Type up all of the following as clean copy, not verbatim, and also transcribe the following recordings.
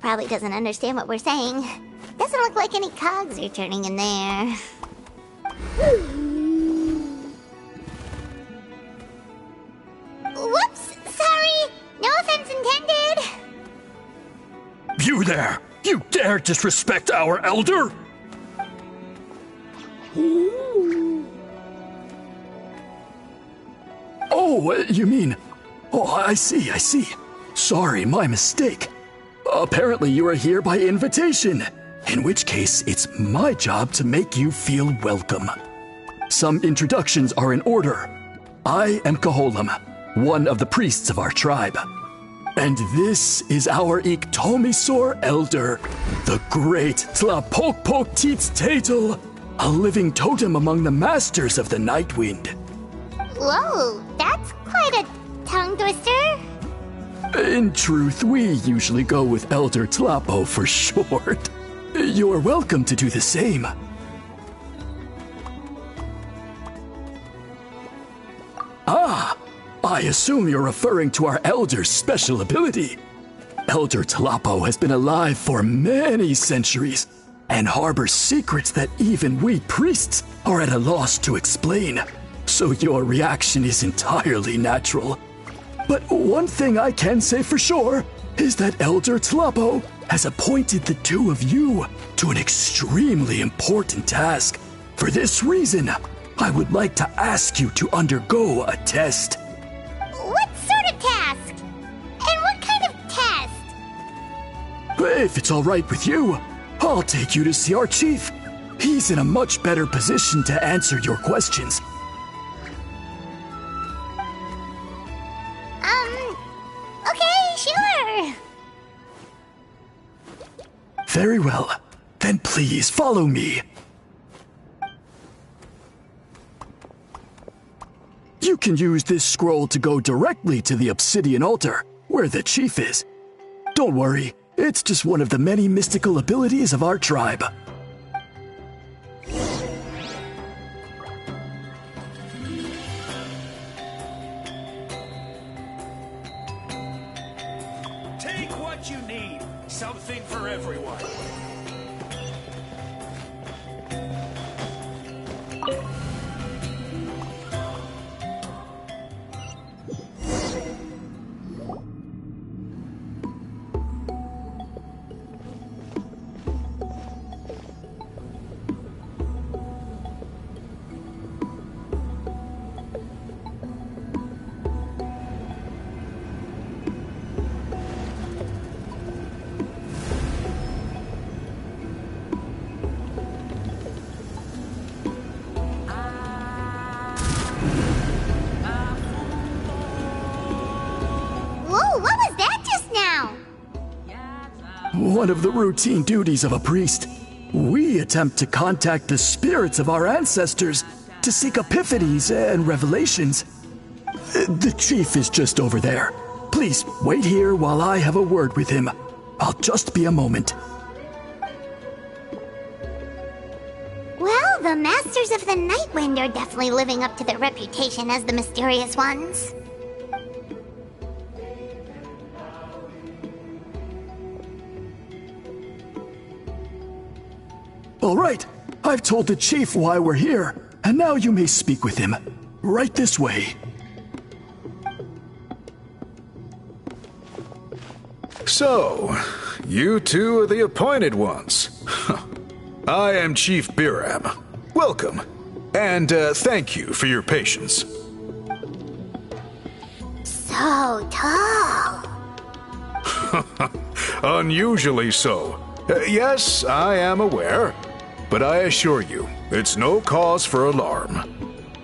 probably doesn't understand what we're saying. Doesn't look like any cogs are turning in there. Whoops! Sorry! No offense intended! You there! You dare disrespect our elder? Oh, you mean... Oh, I see. Sorry, my mistake. Apparently you are here by invitation, in which case it's my job to make you feel welcome. Some introductions are in order. I am Kaholam, one of the priests of our tribe. And this is our Iktomisor elder, the great Tlapokpok Teets Tatel, a living totem among the masters of the Nightwind. Whoa, that's quite a tongue twister. In truth, we usually go with Elder Tlapo for short. You're welcome to do the same. Ah, I assume you're referring to our Elder's special ability. Elder Tlapo has been alive for many centuries and harbors secrets that even we priests are at a loss to explain. So your reaction is entirely natural. But one thing I can say for sure is that Elder Tlapo has appointed the two of you to an extremely important task. For this reason, I would like to ask you to undergo a test. What sort of task? And what kind of test? If it's all right with you, I'll take you to see our chief. He's in a much better position to answer your questions. Okay, sure. Very well. Then please follow me. You can use this scroll to go directly to the obsidian altar, where the chief is. Don't worry, it's just one of the many mystical abilities of our tribe. Take what you need. Something for everyone. One of the routine duties of a priest. We attempt to contact the spirits of our ancestors to seek epiphanies and revelations. The chief is just over there. Please wait here while I have a word with him. I'll just be a moment. Well, the Masters of the Nightwind are definitely living up to their reputation as the mysterious ones. All right, I've told the chief why we're here, and now you may speak with him. Right this way. So, you two are the appointed ones. I am Chief Biram. Welcome, and thank you for your patience. So tall. Unusually so. Yes, I am aware, but I assure you, it's no cause for alarm.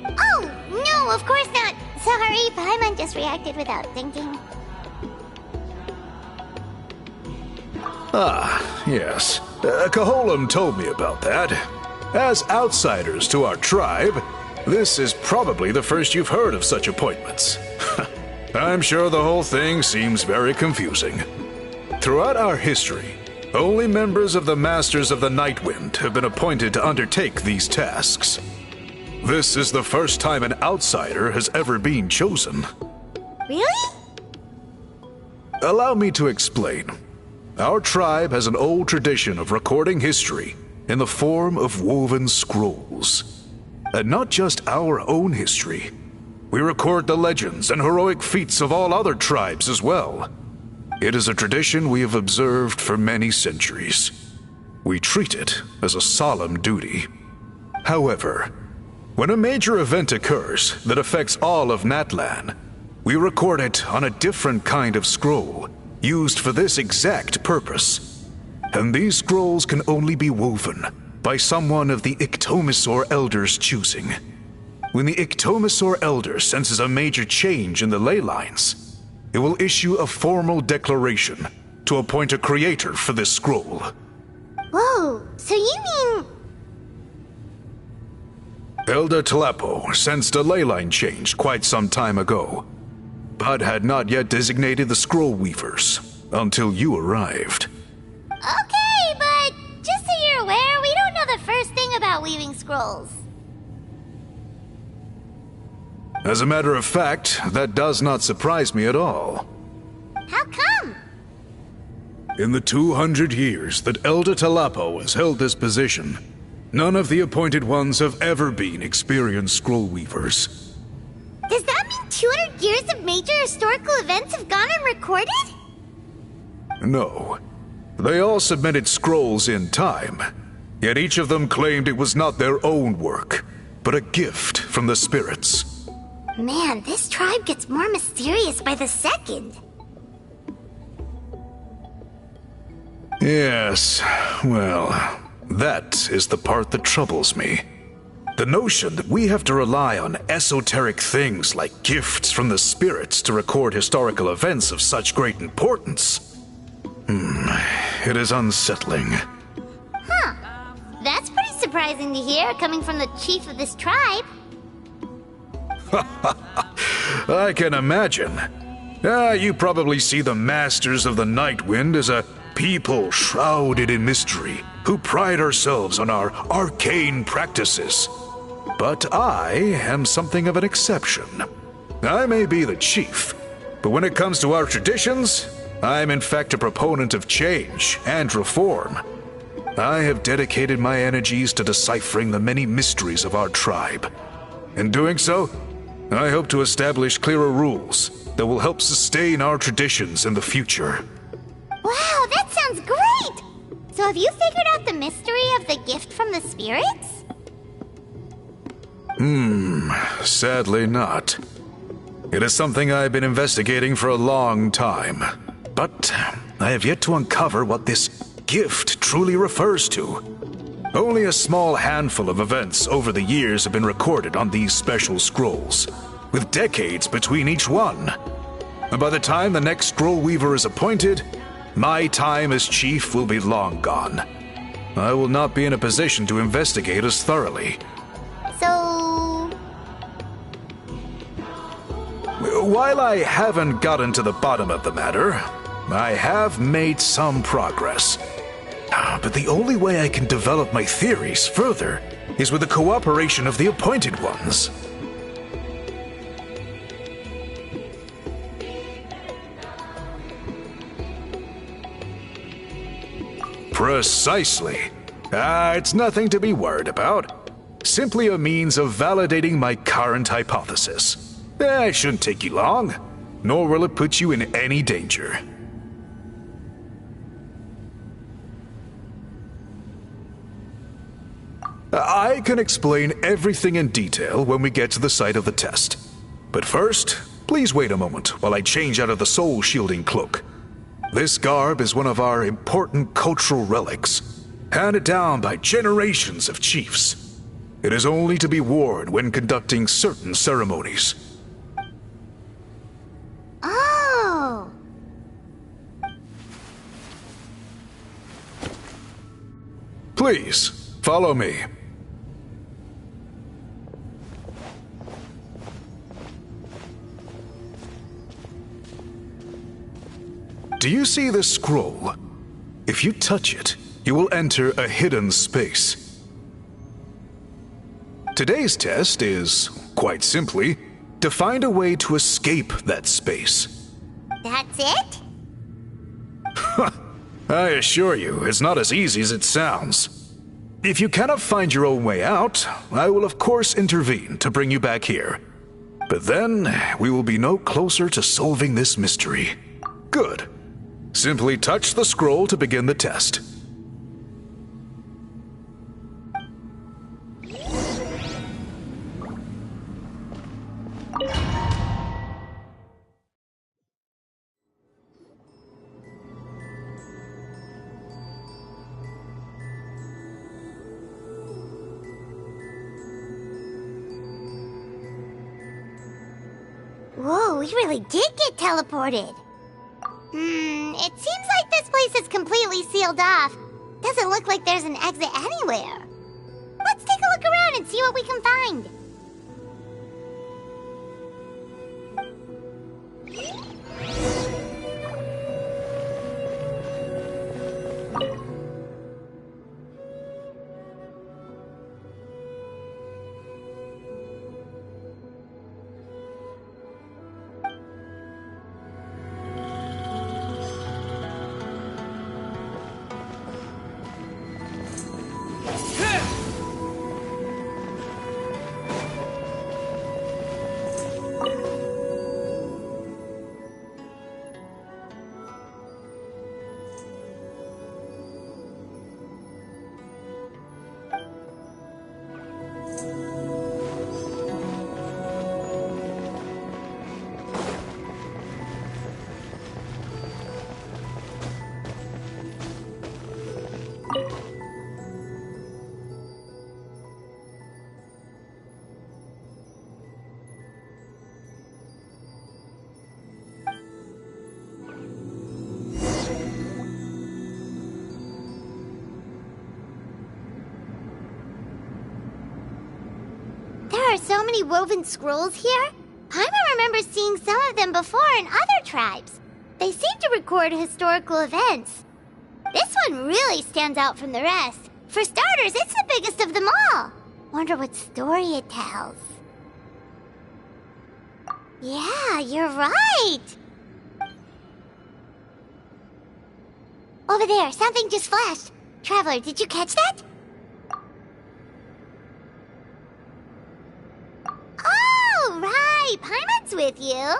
Oh, no, of course not. Sorry, Paimon just reacted without thinking. Ah, yes. Kaholam told me about that. As outsiders to our tribe, this is probably the first you've heard of such appointments. I'm sure the whole thing seems very confusing. Throughout our history, only members of the Masters of the Nightwind have been appointed to undertake these tasks. This is the first time an outsider has ever been chosen. Really? Allow me to explain. our tribe has an old tradition of recording history in the form of woven scrolls. And not just our own history. We record the legends and heroic feats of all other tribes as well. It is a tradition we have observed for many centuries. We treat it as a solemn duty. However, when a major event occurs that affects all of Natlan, we record it on a different kind of scroll, used for this exact purpose. And these scrolls can only be woven by someone of the Ictomisaur Elder's choosing. When the Ictomisaur Elder senses a major change in the ley lines, it will issue a formal declaration to appoint a creator for this scroll. Whoa, so you mean... Elder Tlapo sensed a ley line change quite some time ago, but had not yet designated the scroll weavers until you arrived. Okay, but just so you're aware, we don't know the first thing about weaving scrolls. As a matter of fact, that does not surprise me at all. How come? In the 200 years that Elder Tlapo has held this position, none of the appointed ones have ever been experienced scroll weavers. Does that mean 200 years of major historical events have gone unrecorded? No. They all submitted scrolls in time, yet each of them claimed it was not their own work, but a gift from the spirits. Man, this tribe gets more mysterious by the second. Yes, well, that is the part that troubles me. The notion that we have to rely on esoteric things like gifts from the spirits to record historical events of such great importance. It is unsettling. Huh. That's pretty surprising to hear, coming from the chief of this tribe. I can imagine. You probably see the Masters of the Night Wind as a people shrouded in mystery, who pride ourselves on our arcane practices. But I am something of an exception. I may be the chief, but when it comes to our traditions, I am in fact a proponent of change and reform. I have dedicated my energies to deciphering the many mysteries of our tribe. In doing so, I hope to establish clearer rules that will help sustain our traditions in the future. Wow, that sounds great! So have you figured out the mystery of the gift from the spirits? Sadly not. It is something I've been investigating for a long time, but I have yet to uncover what this gift truly refers to. Only a small handful of events over the years have been recorded on these special scrolls, with decades between each one. And by the time the next scroll weaver is appointed, my time as chief will be long gone. I will not be in a position to investigate as thoroughly. So... While I haven't gotten to the bottom of the matter, I have made some progress. But the only way I can develop my theories further is with the cooperation of the appointed ones. Precisely. It's nothing to be worried about. Simply a means of validating my current hypothesis. It shouldn't take you long, nor will it put you in any danger. I can explain everything in detail when we get to the site of the test. But first, please wait a moment while I change out of the soul-shielding cloak. This garb is one of our important cultural relics, handed down by generations of chiefs. It is only to be worn when conducting certain ceremonies. Oh! Please, follow me. Do you see this scroll? If you touch it, you will enter a hidden space. Today's test is, quite simply, to find a way to escape that space. That's it? I assure you, it's not as easy as it sounds. If you cannot find your own way out, I will of course intervene to bring you back here. But then, we will be no closer to solving this mystery. Good. Simply touch the scroll to begin the test. Whoa, we really did get teleported. It seems like this place is completely sealed off. Doesn't look like there's an exit anywhere. Let's take a look around and see what we can find. There are so many woven scrolls here. Paimon remembers seeing some of them before in other tribes. They seem to record historical events. This one really stands out from the rest. For starters, it's the biggest of them all. Wonder what story it tells. Yeah, you're right. Over there, something just flashed. Traveler, did you catch that? Oh, right. Paimon's with you.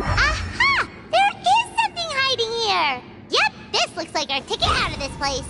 Aha! There is something hiding here! Yep, this looks like our ticket out of this place.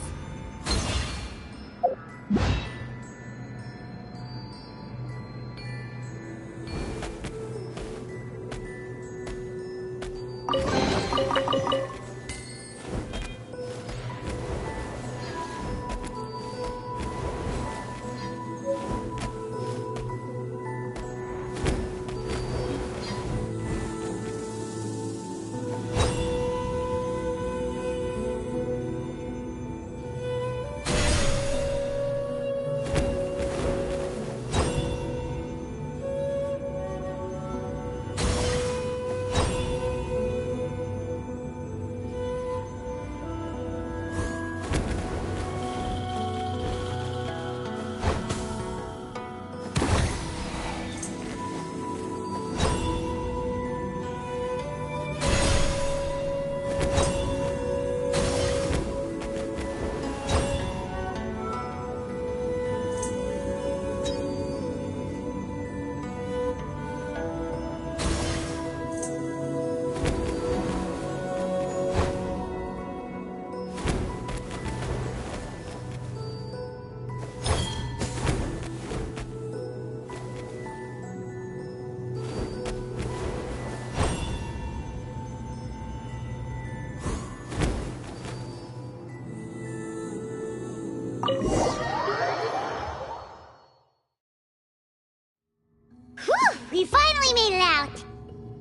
Whew! We finally made it out!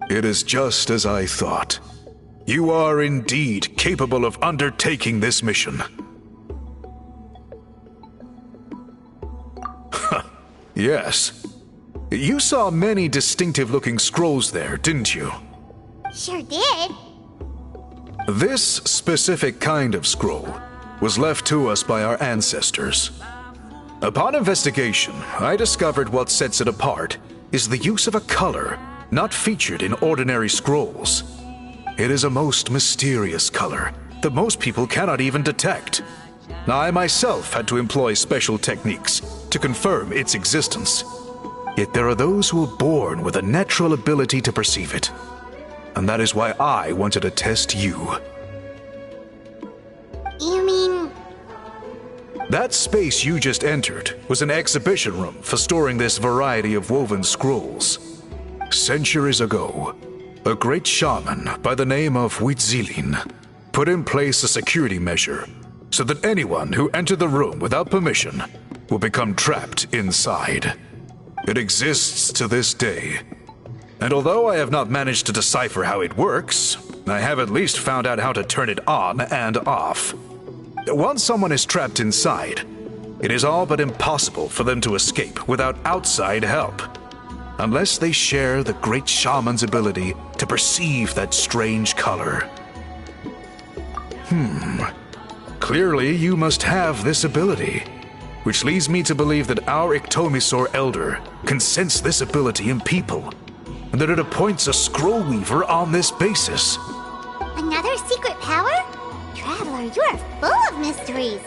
It is just as I thought. You are indeed capable of undertaking this mission. Yes. You saw many distinctive-looking scrolls there, didn't you? Sure did. This specific kind of scroll was left to us by our ancestors. Upon investigation, I discovered what sets it apart is the use of a color not featured in ordinary scrolls. It is a most mysterious color that most people cannot even detect. I myself had to employ special techniques to confirm its existence. Yet there are those who are born with a natural ability to perceive it. And that is why I wanted to test you. You mean... That space you just entered was an exhibition room for storing this variety of woven scrolls. Centuries ago, a great shaman by the name of Huitzilin put in place a security measure so that anyone who entered the room without permission will become trapped inside. It exists to this day. And although I have not managed to decipher how it works, I have at least found out how to turn it on and off. Once someone is trapped inside, it is all but impossible for them to escape without outside help. Unless they share the great shaman's ability to perceive that strange color. Clearly, you must have this ability, which leads me to believe that our Ictomisaur Elder can sense this ability in people, and that it appoints a scroll weaver on this basis. Another secret power? Traveler, you are full of mysteries.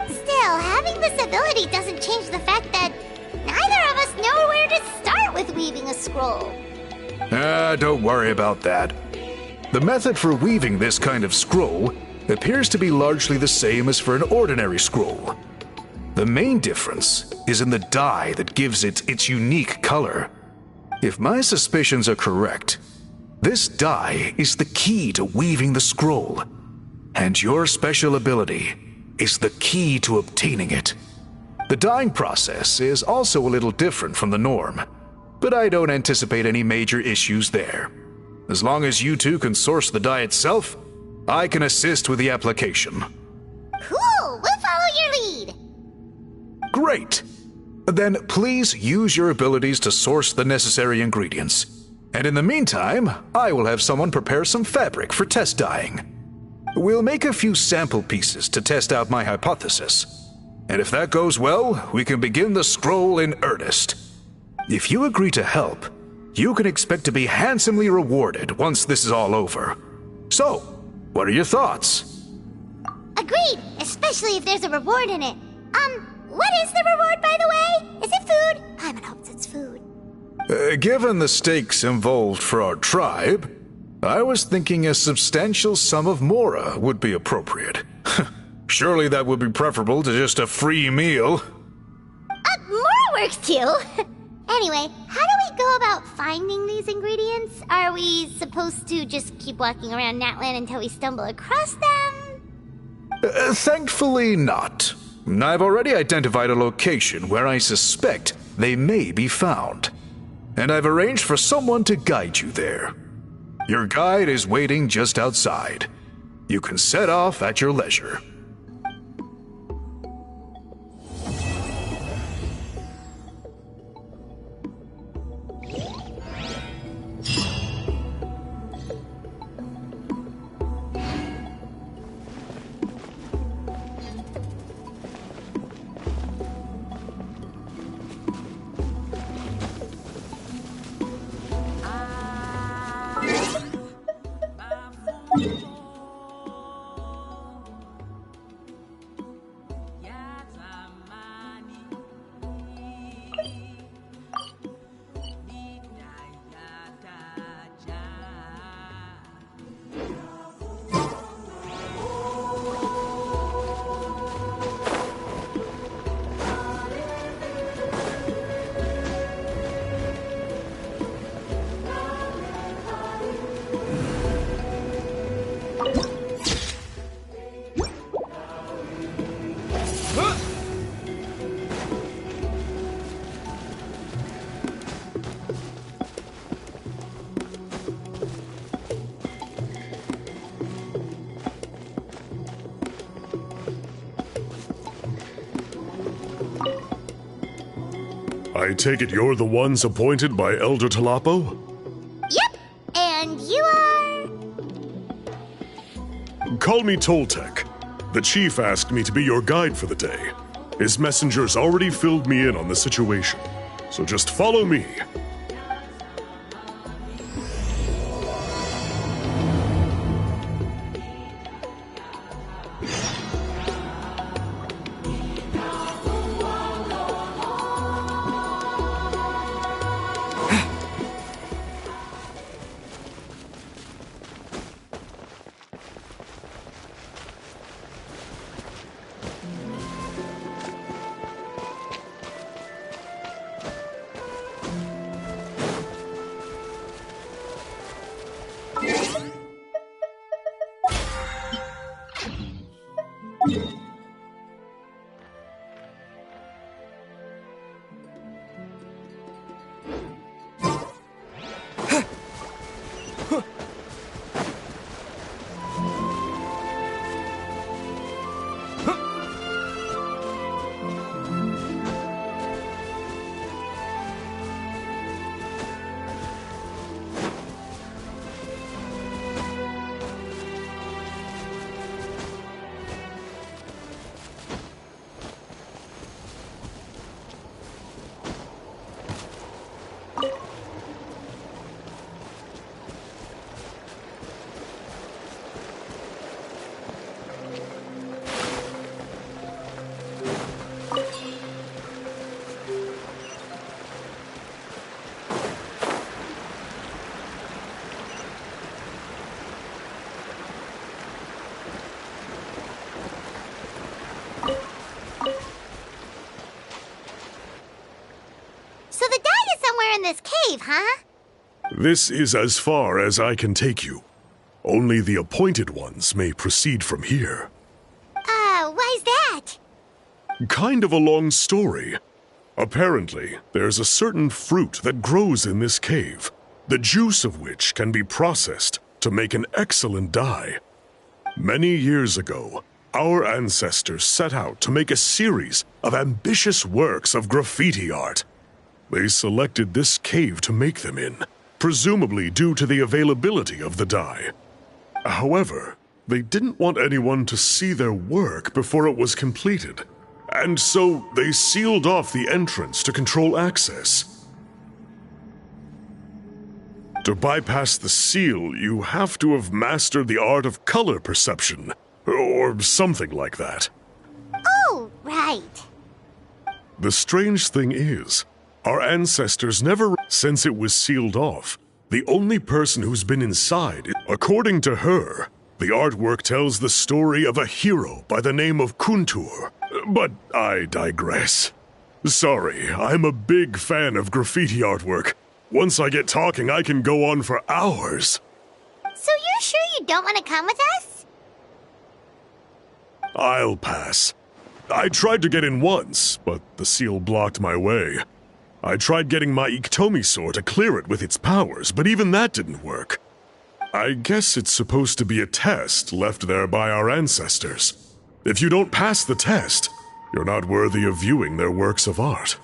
Still, having this ability doesn't change the fact that neither of us know where to start with weaving a scroll. Don't worry about that. The method for weaving this kind of scroll appears to be largely the same as for an ordinary scroll. The main difference is in the dye that gives it its unique color. If my suspicions are correct, this dye is the key to weaving the scroll, and your special ability is the key to obtaining it. The dyeing process is also a little different from the norm, but I don't anticipate any major issues there. As long as you two can source the dye itself, I can assist with the application. Cool, we'll follow your lead. Great! Then please use your abilities to source the necessary ingredients. And in the meantime, I will have someone prepare some fabric for test dyeing. We'll make a few sample pieces to test out my hypothesis. And if that goes well, we can begin the scroll in earnest. If you agree to help, you can expect to be handsomely rewarded once this is all over. So, what are your thoughts? Agreed, especially if there's a reward in it. What is the reward, by the way? Is it food? Paimon hopes it's food. Given the stakes involved for our tribe, I was thinking a substantial sum of mora would be appropriate. Surely that would be preferable to just a free meal. Mora works too. Anyway, how do we go about finding these ingredients? Are we supposed to just keep walking around Natlan until we stumble across them? Thankfully not. I've already identified a location where I suspect they may be found. And I've arranged for someone to guide you there. Your guide is waiting just outside. You can set off at your leisure. I take it you're the ones appointed by Elder Talapo? Yep, and you are... Call me Toltec. The chief asked me to be your guide for the day. His messengers already filled me in on the situation, so just follow me. So the die is somewhere in this cave, huh? This is as far as I can take you. Only the appointed ones may proceed from here. Why's that? Kind of a long story. Apparently, there's a certain fruit that grows in this cave, the juice of which can be processed to make an excellent dye. Many years ago, our ancestors set out to make a series of ambitious works of graffiti art. They selected this cave to make them in, presumably due to the availability of the dye. However, they didn't want anyone to see their work before it was completed, and so they sealed off the entrance to control access. To bypass the seal, you have to have mastered the art of color perception, or something like that. Oh, right. The strange thing is, our ancestors never, since it was sealed off, the only person who's been inside, according to her, the artwork tells the story of a hero by the name of Kuntur. But I digress. Sorry, I'm a big fan of graffiti artwork. Once I get talking, I can go on for hours. So you're sure you don't want to come with us? I'll pass. I tried to get in once, but the seal blocked my way. I tried getting my Iktomi to clear it with its powers, but even that didn't work. I guess it's supposed to be a test left there by our ancestors. If you don't pass the test, you're not worthy of viewing their works of art.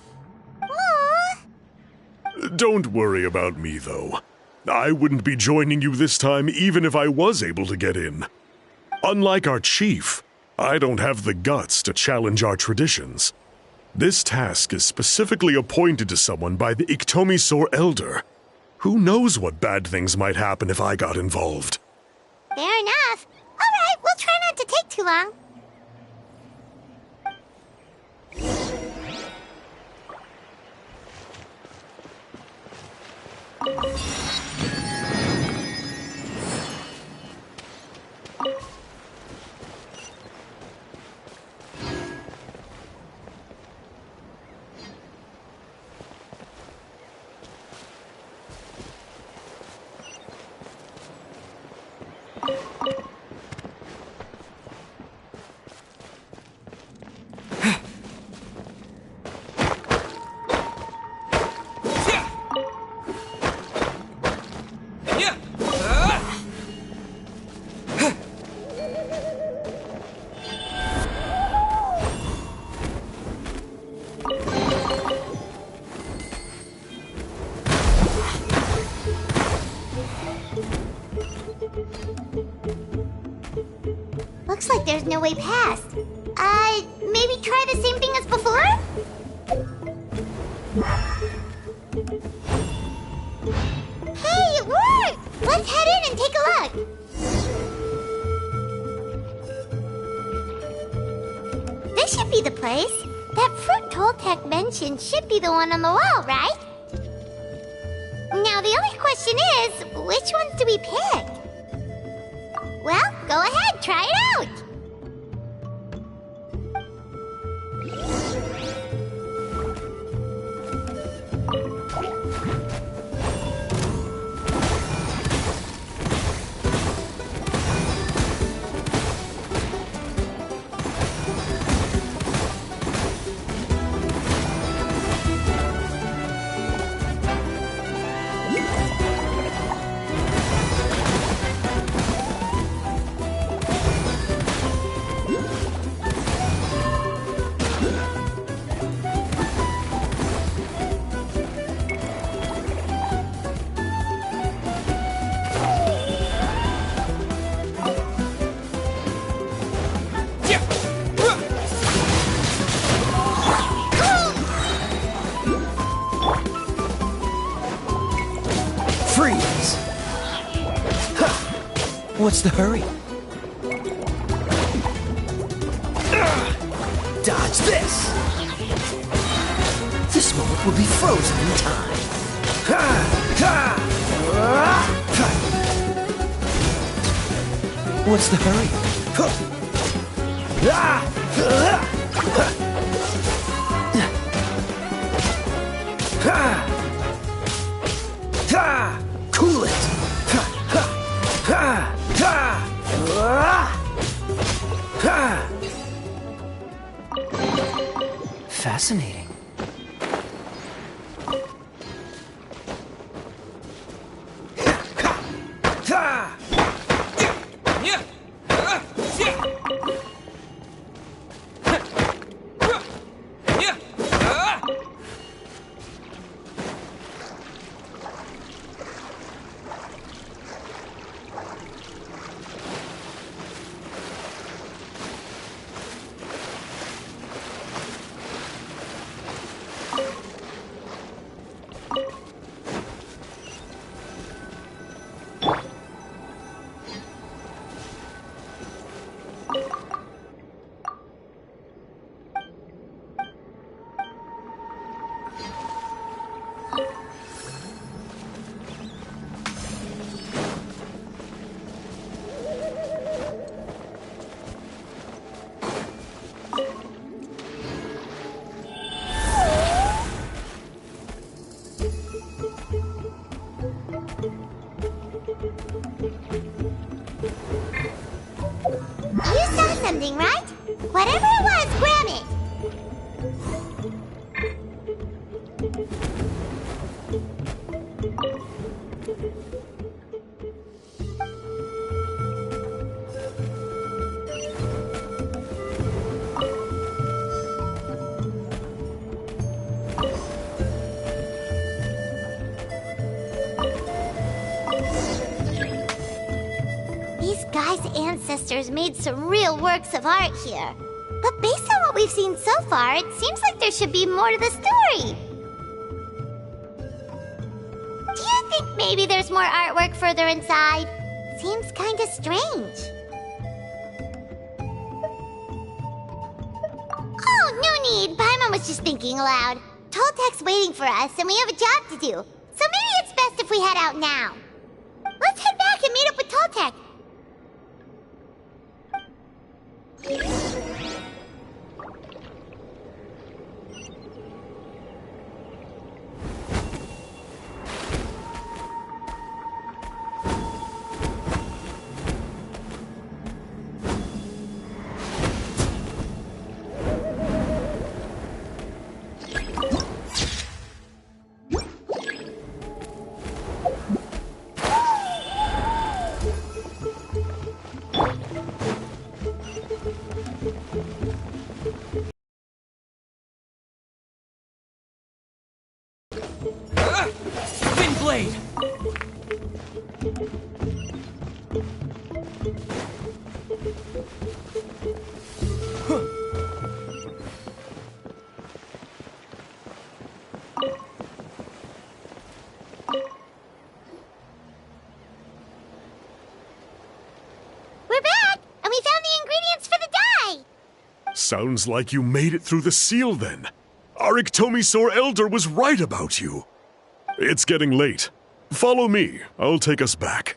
Aww. Don't worry about me, though. I wouldn't be joining you this time even if I was able to get in. Unlike our chief, I don't have the guts to challenge our traditions. This task is specifically appointed to someone by the Iktomi Elder. Who knows what bad things might happen if I got involved? Fair enough. All right, we'll try not to take too long. Looks like there's no way past. Maybe try the same thing as before? Hey, it worked! Let's head in and take a look. This should be the place. That fruit Toltec mentioned should be the one on the wall, right? Now the only question is, which ones do we pick? Well, go ahead, try it out! Freeze! Ha! What's the hurry? Dodge this! This moment will be frozen in time. What's the hurry? Fascinating. You saw something, right? Whatever it was, grab it! These guys' ancestors made some real works of art here. But based on what we've seen so far, it seems like there should be more to the story. Do you think maybe there's more artwork further inside? Seems kinda strange. Oh, no need. Paimon was just thinking aloud. Toltek's waiting for us, and we have a job to do. So maybe it's best if we head out now. Let's head back and meet up with Toltek. Windblade! We're back, and we found the ingredients for the dye! Sounds like you made it through the seal then. Our Iktomisaur Elder was right about you. It's getting late. Follow me. I'll take us back.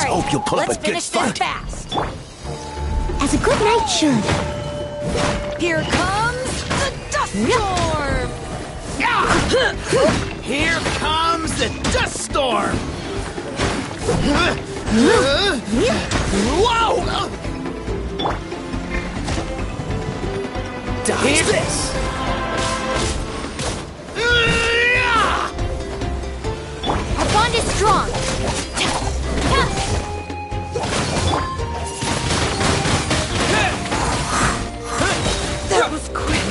Hope you'll pull up a Let's good finish this fight. fast. As a good knight should. Here comes the dust storm. Here comes the dust storm! Whoa! Dodge this! Our bond is strong. That was quick.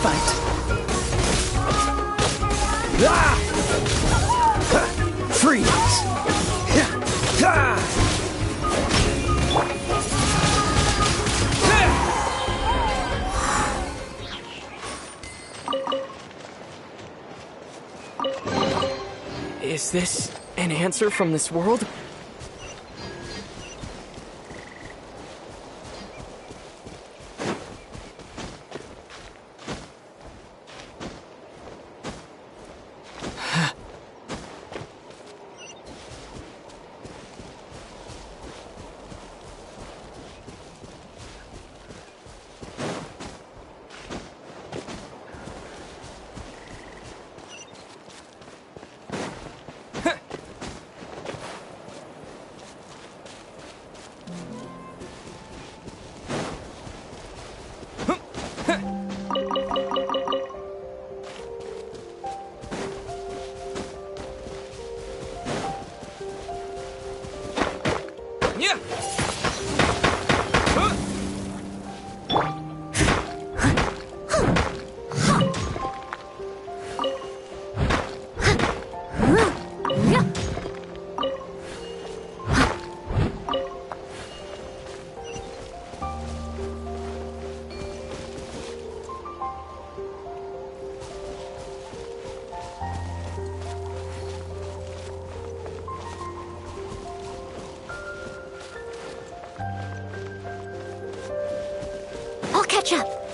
fight. Ah! Freeze! Ah! Is this an answer from this world? Yeah! I'll catch up.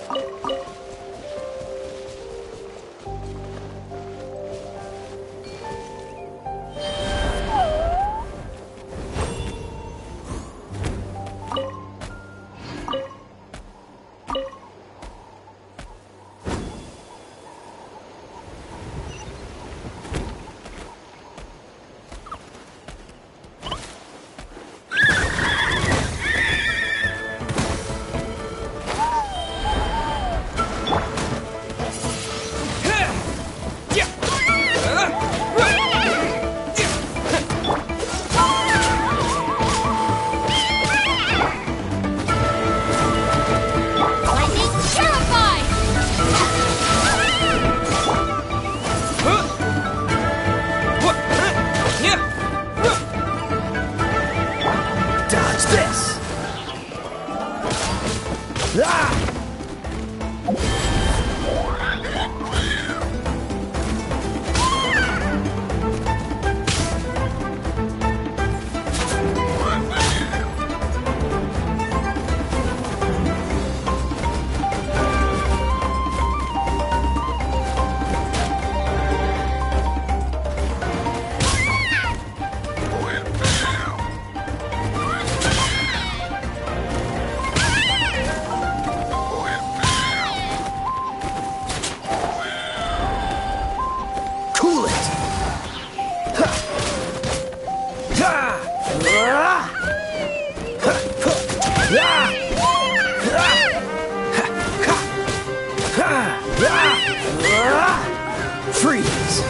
Freeze!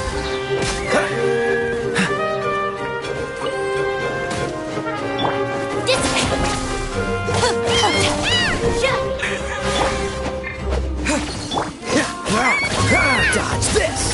Dodge this!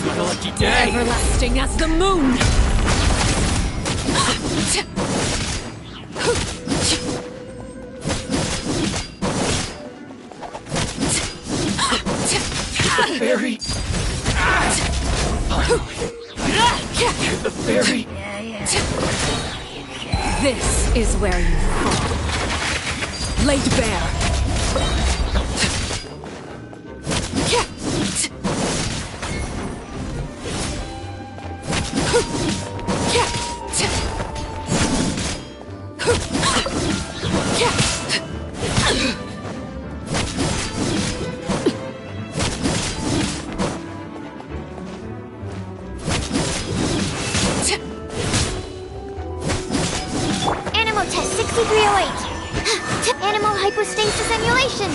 What a lucky day! Everlasting as the moon! The fairy! The fairy! This is where you fall. Laid bare. potion!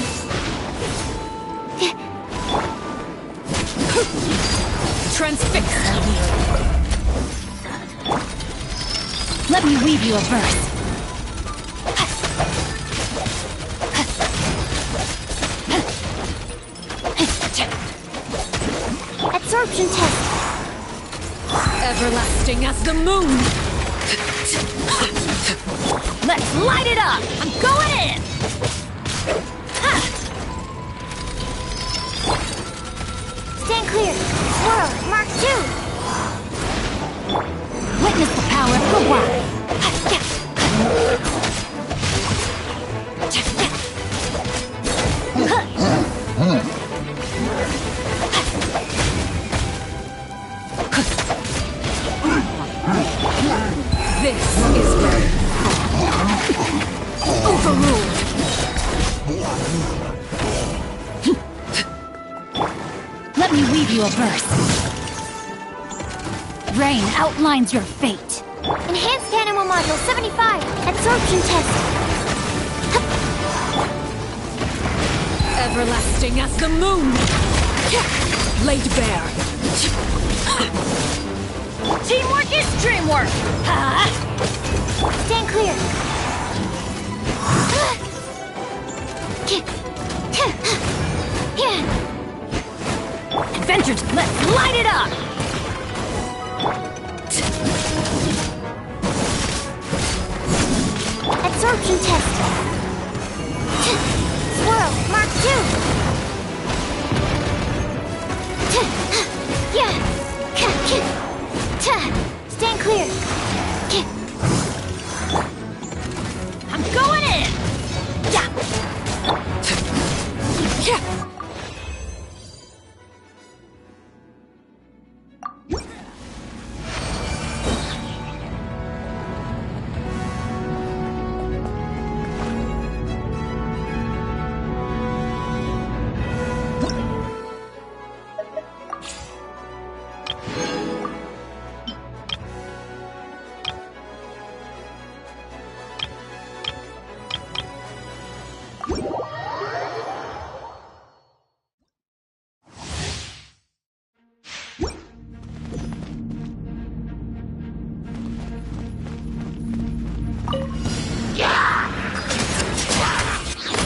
Transfix! Let me weave you a verse. Absorption test! Everlasting as the moon! Let's light it up! I'm going in! Stand clear! Swirl! Mark 2! Witness the power of the wild! This is where you fall. Overruled! Let me weave you a verse. Rain outlines your fate. Enhanced Animal Module 75! Absorption test! Everlasting as the moon! Laid bare. Teamwork is dreamwork! Stand clear! Adventures, let's light it up! Absorption test! Swirl! Mark 2! Stand clear! I'm going in! Yeah!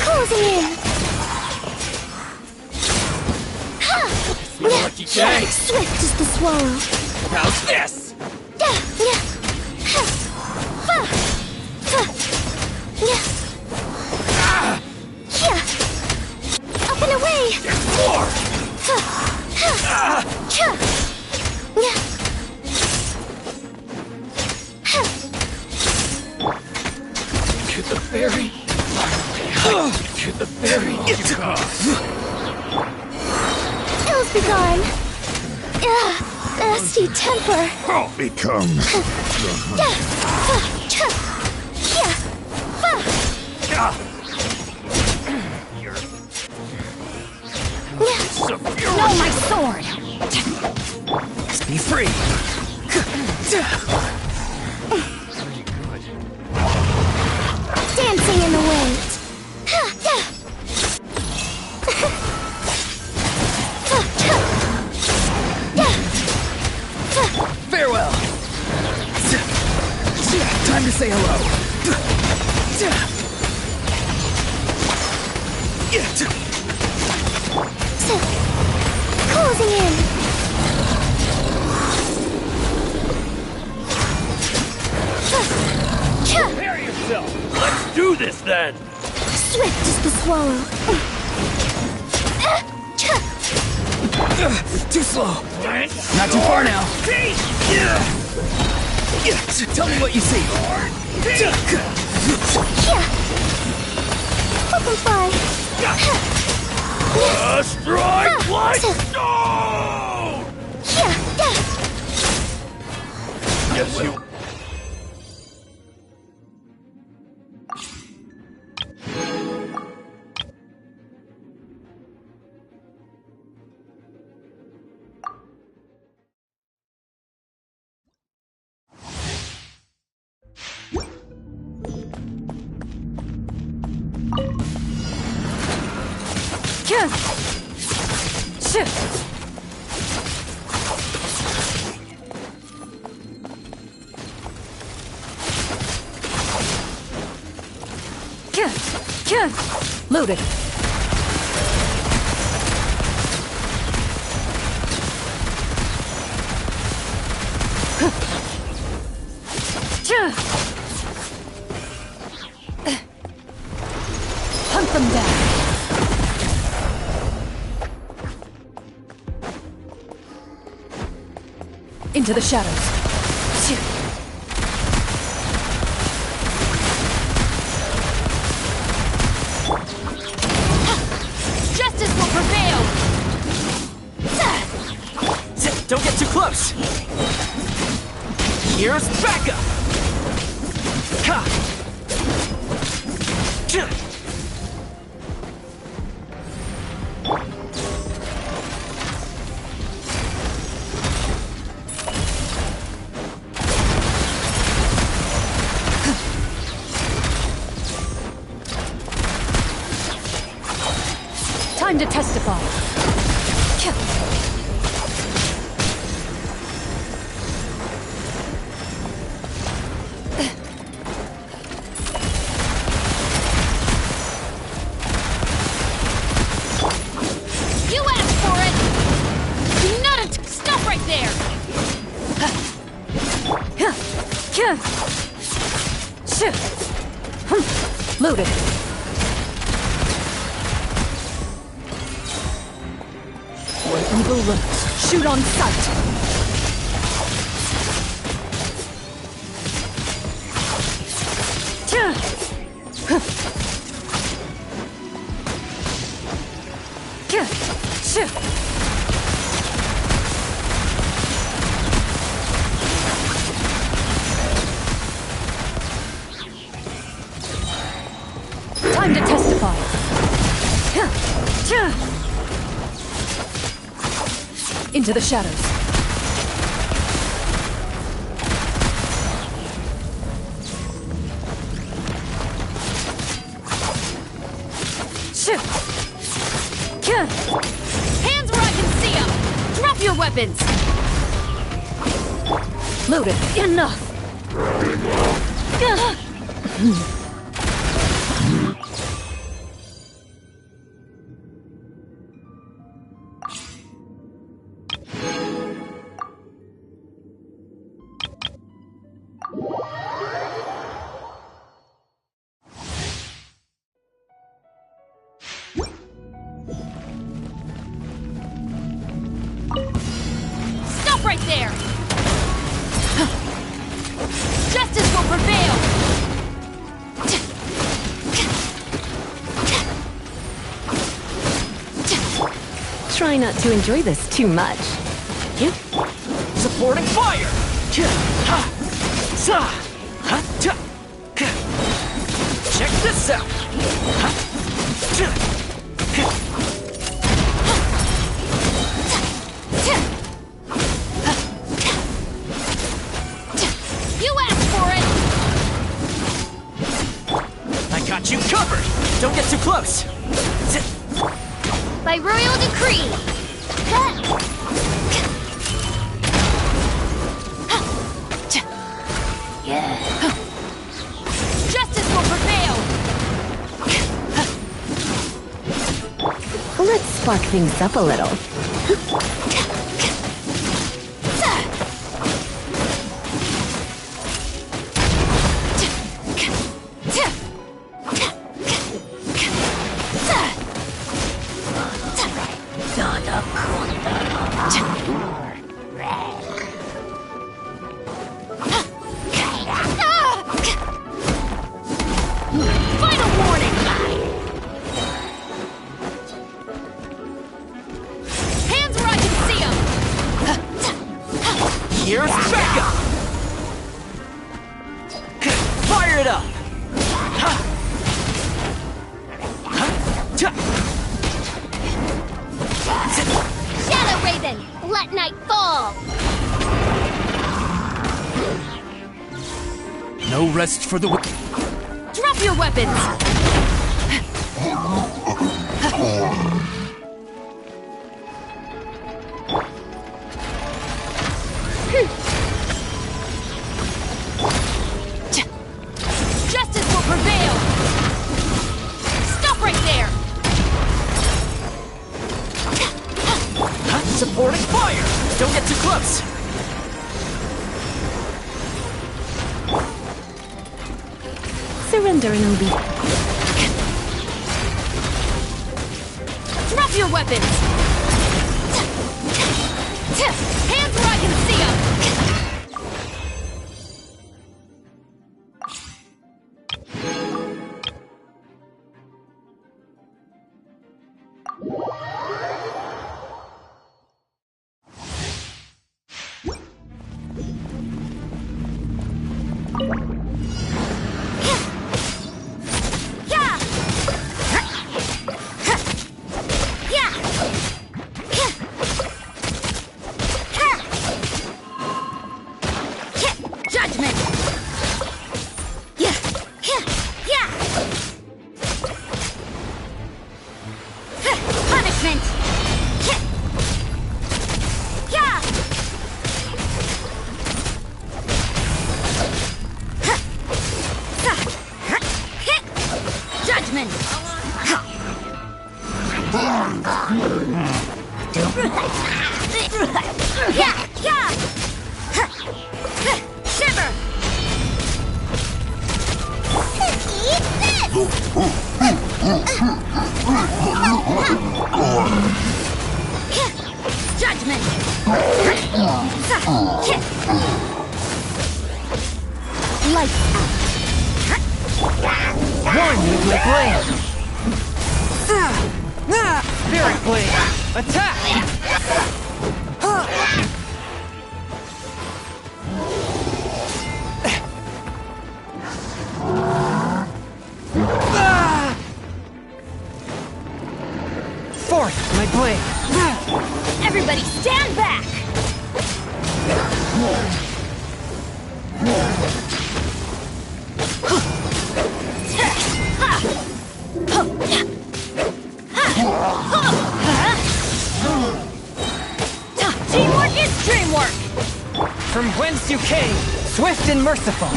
Closing in! Lucky day! Swift as the swallow! How's this? Up and away! There's more! To the ferry! To the ferry! Ills be gone! Nasty temper! I'll become No, my sword! Be free! Dancing in the wind! Farewell! Time to say hello! Closing in! Prepare yourself! Let's do this then! Swift as the swallow! Too slow! Not too far now! Tell me what you see! Open fly! Strike like stone! Yes, you... Loaded. Hunt them down. Into the shadows. Justice will prevail! Don't get too close! Here's backup! Ha! Time to testify. You asked for it! Not a stop right there! Loaded. Where evil lurks, shoot on sight. Time to testify. Into the shadows. Hands where I can see them! Drop your weapons! Loaded. Enough. Stop right there! Justice will prevail! Try not to enjoy this too much. Supporting fire! Check this out! You asked for it! I got you covered! Don't get too close! By royal decree. Justice will prevail! Let's spark things up a little. Final warning! Hands where I can see them! Here's backup! Fire it up! Shadow Raven, let night fall. No rest for the Drop your weapons! Supporting fire! Don't get too close! Surrender and obey. Drop your weapons! Hands where I can see them! Everybody stand back! Teamwork is dreamwork! From whence you came, swift and merciful.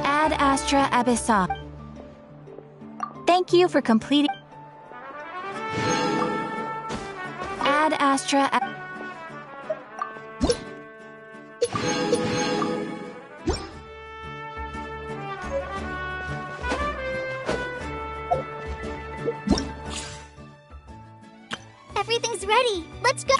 Ad Astra Abyssa. Thank you for completing. Ad Astra. Everything's ready. Let's go.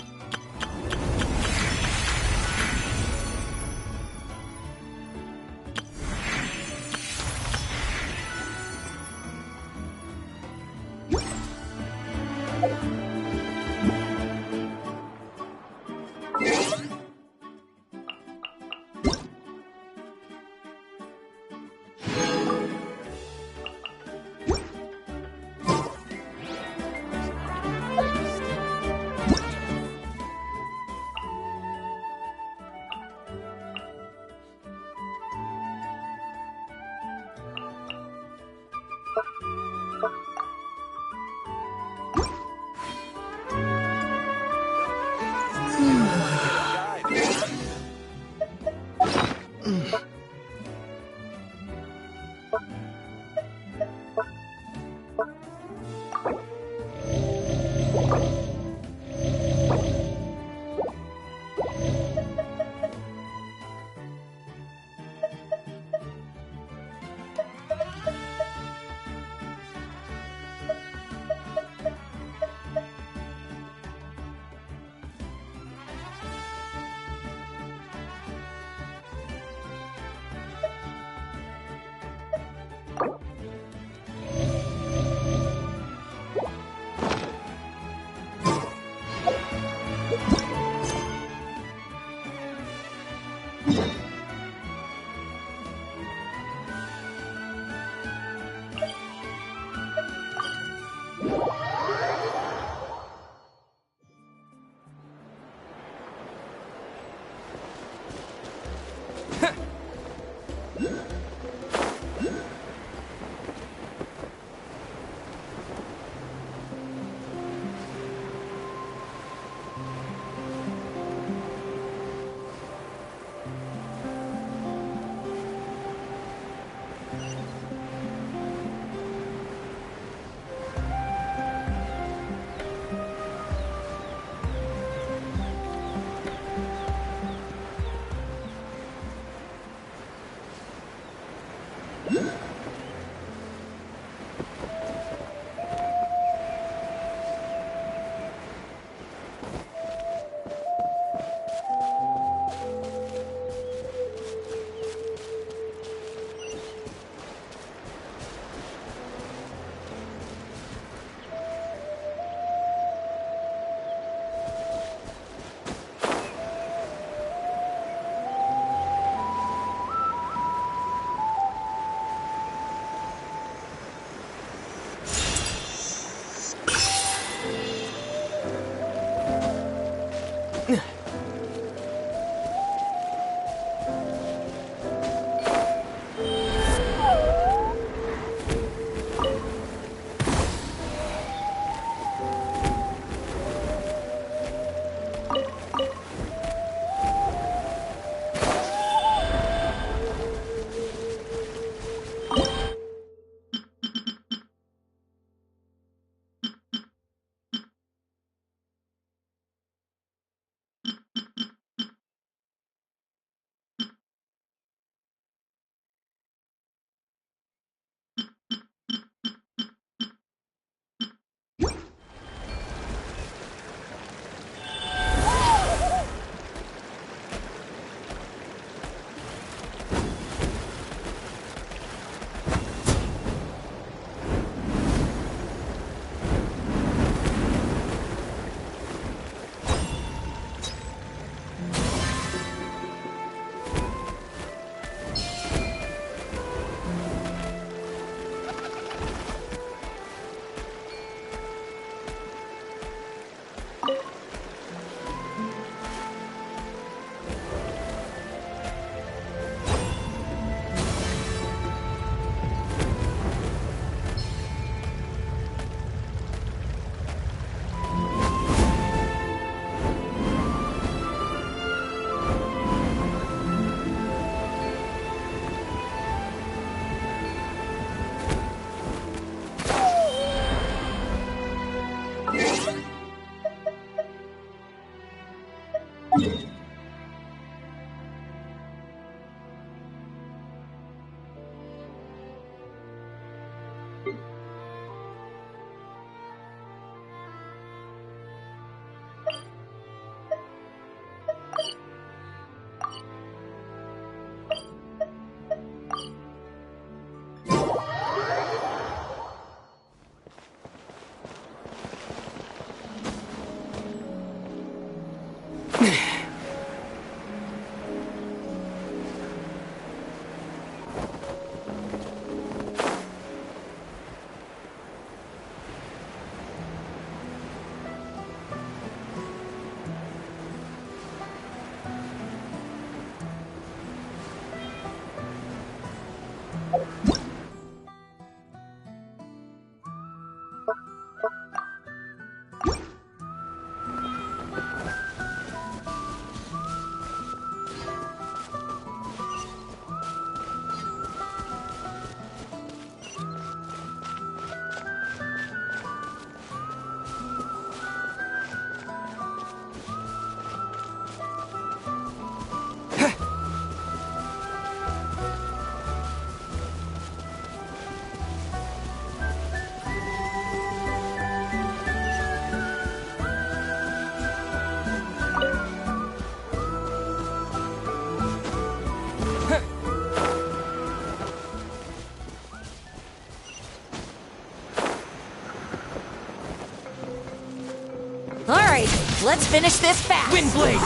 Alright, let's finish this fast. Windblade!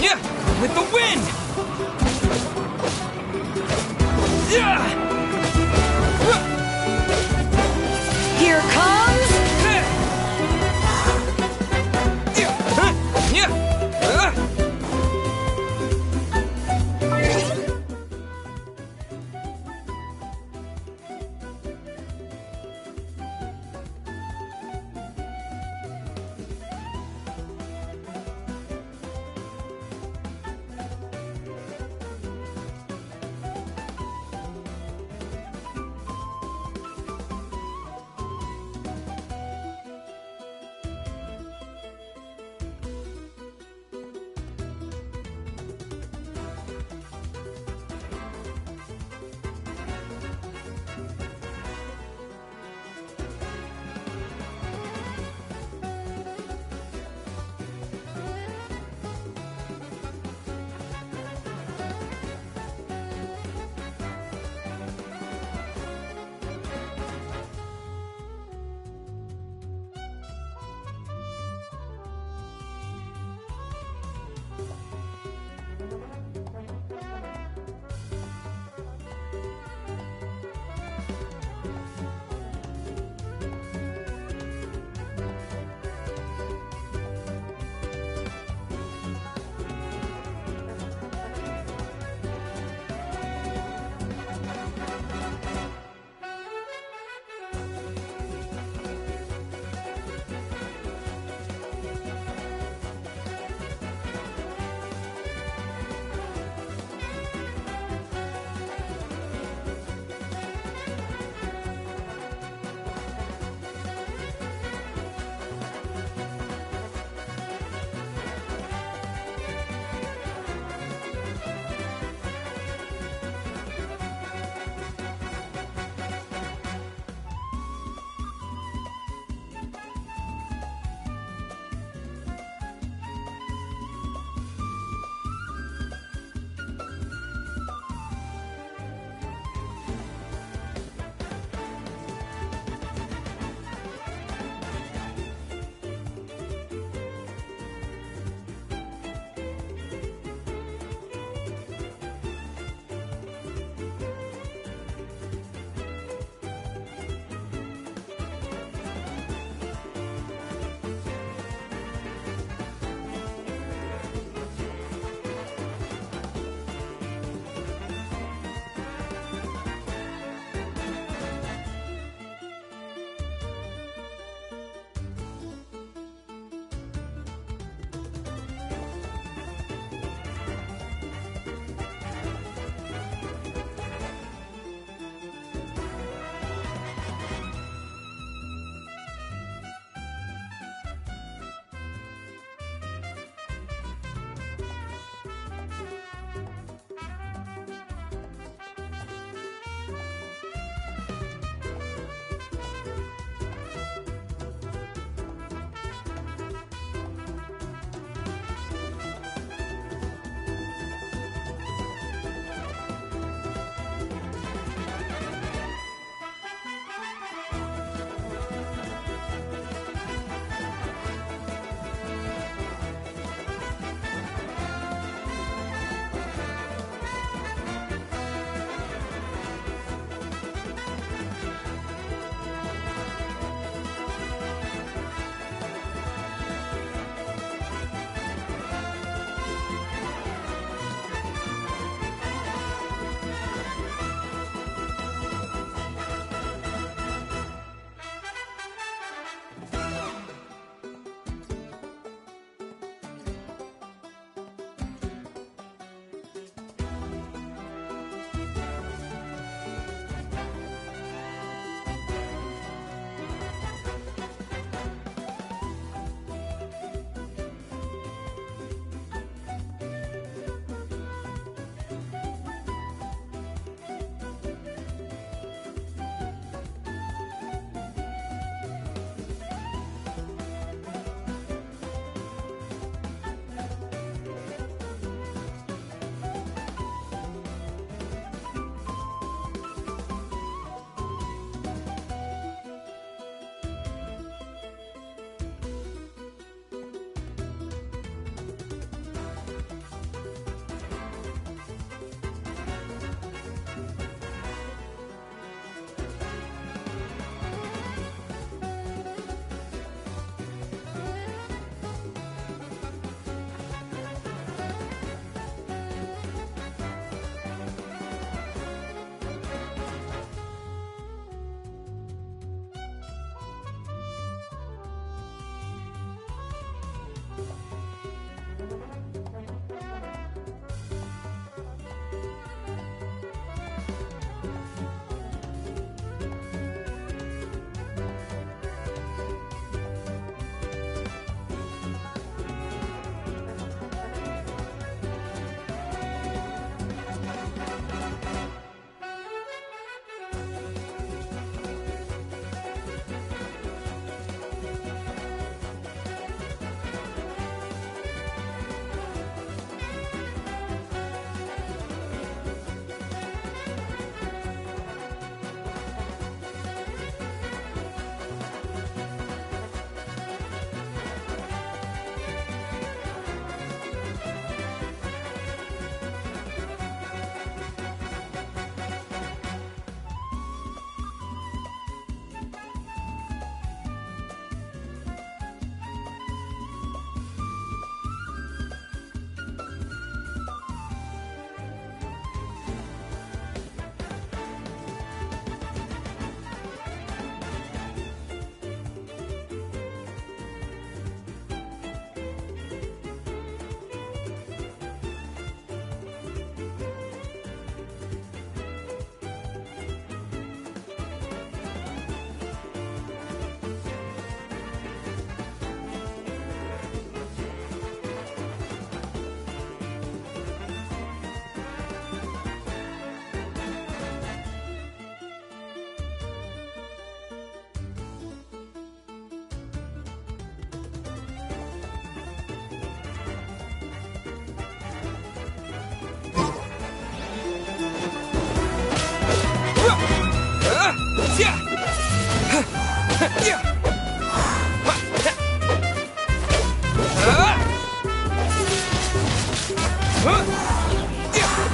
Yeah, with the wind! Yeah! Here comes...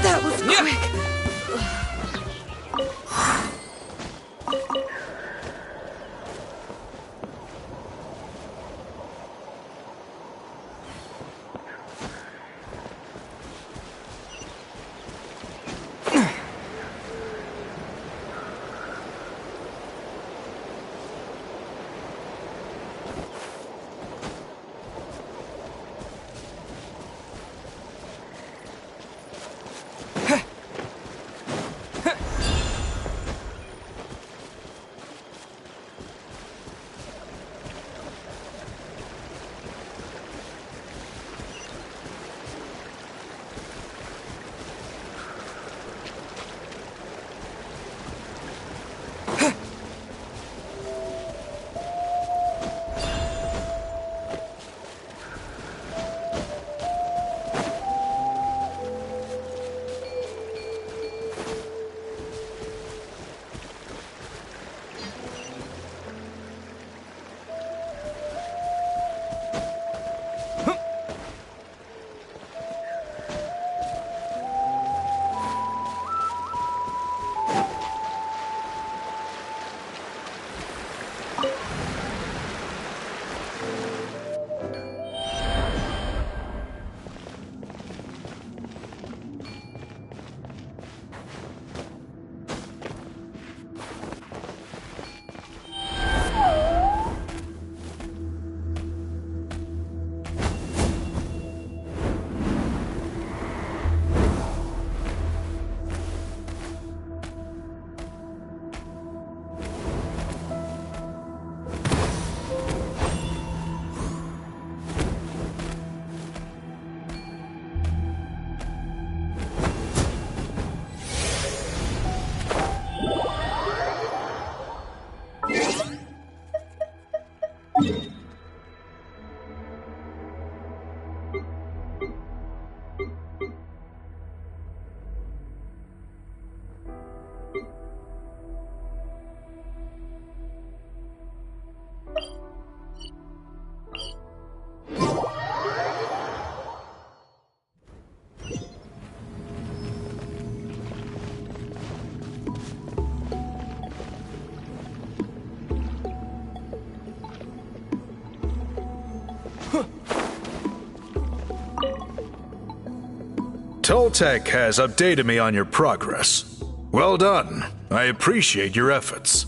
That was quick. Toltec has updated me on your progress. Well done. I appreciate your efforts.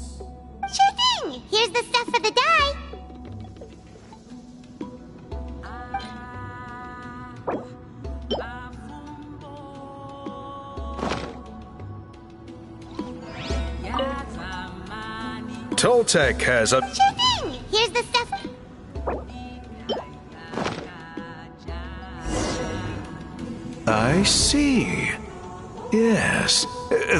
Sure thing! Here's the stuff for the dye. Toltec has Sure thing! Here's the stuff. I see. Yes.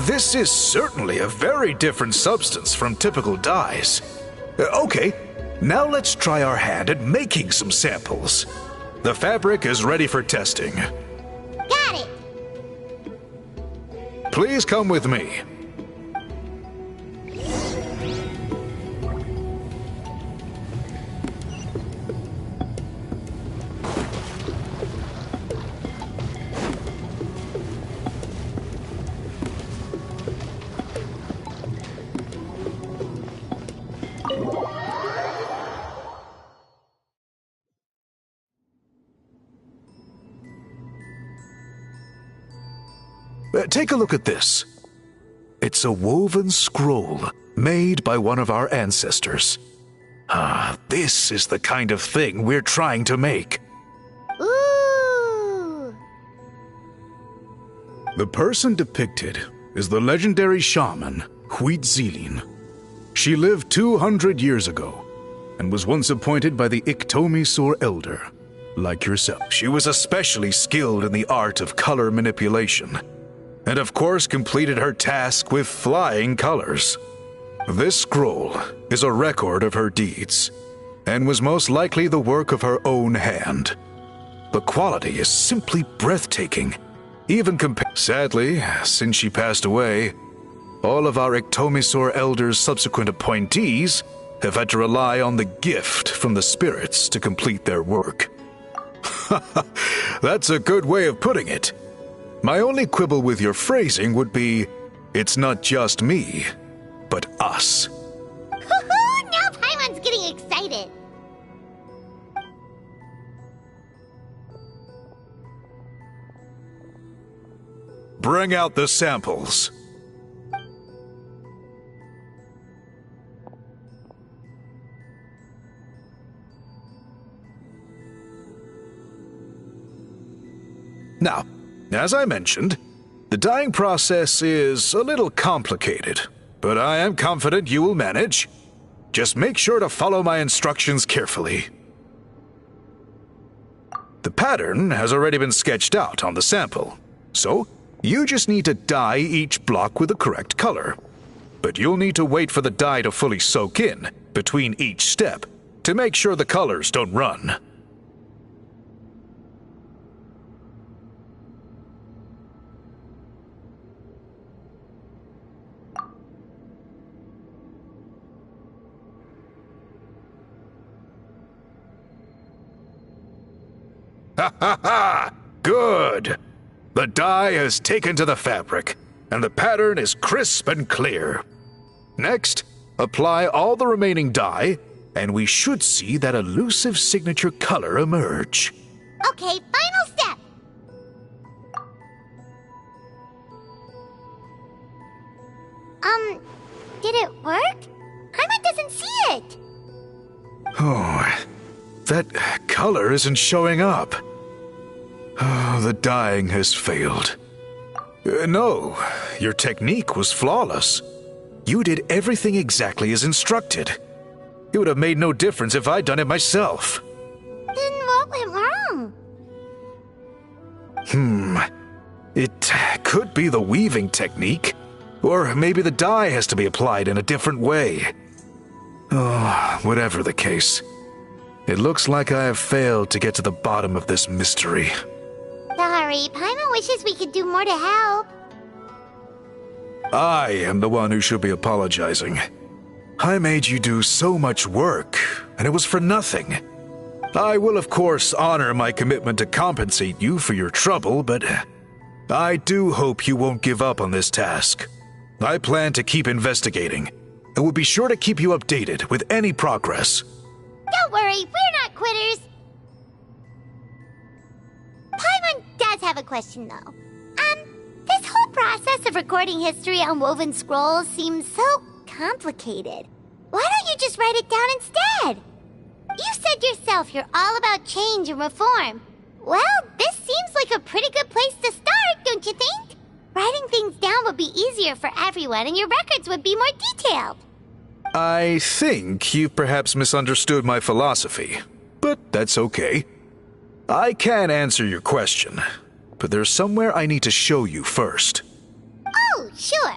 This is certainly a very different substance from typical dyes. Okay, now let's try our hand at making some samples. The fabric is ready for testing. Got it! Please come with me. Take a look at this. It's a woven scroll made by one of our ancestors. This is the kind of thing we're trying to make. Ooh! The person depicted is the legendary shaman, Huitzilin. She lived 200 years ago and was once appointed by the Iktomi Sur Elder, like yourself. She was especially skilled in the art of color manipulation, and of course completed her task with flying colors. This scroll is a record of her deeds, and was most likely the work of her own hand. The quality is simply breathtaking, even compared. Sadly, since she passed away, all of our Ictomisaur Elders' subsequent appointees have had to rely on the gift from the spirits to complete their work. That's a good way of putting it. My only quibble with your phrasing would be, it's not just me, but us. Hoo-hoo! Now Paimon's getting excited. Bring out the samples. Now, as I mentioned, the dyeing process is a little complicated, but I am confident you will manage. Just make sure to follow my instructions carefully. The pattern has already been sketched out on the sample, so you just need to dye each block with the correct color. But you'll need to wait for the dye to fully soak in between each step to make sure the colors don't run. Ha ha ha! Good! The dye has taken to the fabric, and the pattern is crisp and clear. Next, apply all the remaining dye, and we should see that elusive signature color emerge. Okay, final step. Did it work? Paimon doesn't see it. Oh, that color isn't showing up. Oh, the dyeing has failed. No, your technique was flawless. You did everything exactly as instructed. It would have made no difference if I'd done it myself. Then what went wrong? It could be the weaving technique, or maybe the dye has to be applied in a different way. Oh, whatever the case, it looks like I have failed to get to the bottom of this mystery. Sorry, Paimon wishes we could do more to help. I am the one who should be apologizing. I made you do so much work, and it was for nothing. I will, of course, honor my commitment to compensate you for your trouble, but I do hope you won't give up on this task. I plan to keep investigating, and will be sure to keep you updated with any progress. Don't worry, we're not quitters. Paimon does have a question, though. This whole process of recording history on woven scrolls seems so complicated. Why don't you just write it down instead? You said yourself you're all about change and reform. Well, this seems like a pretty good place to start, don't you think? Writing things down would be easier for everyone, and your records would be more detailed. I think you've perhaps misunderstood my philosophy, but that's okay. I can answer your question, but there's somewhere I need to show you first. Oh, sure.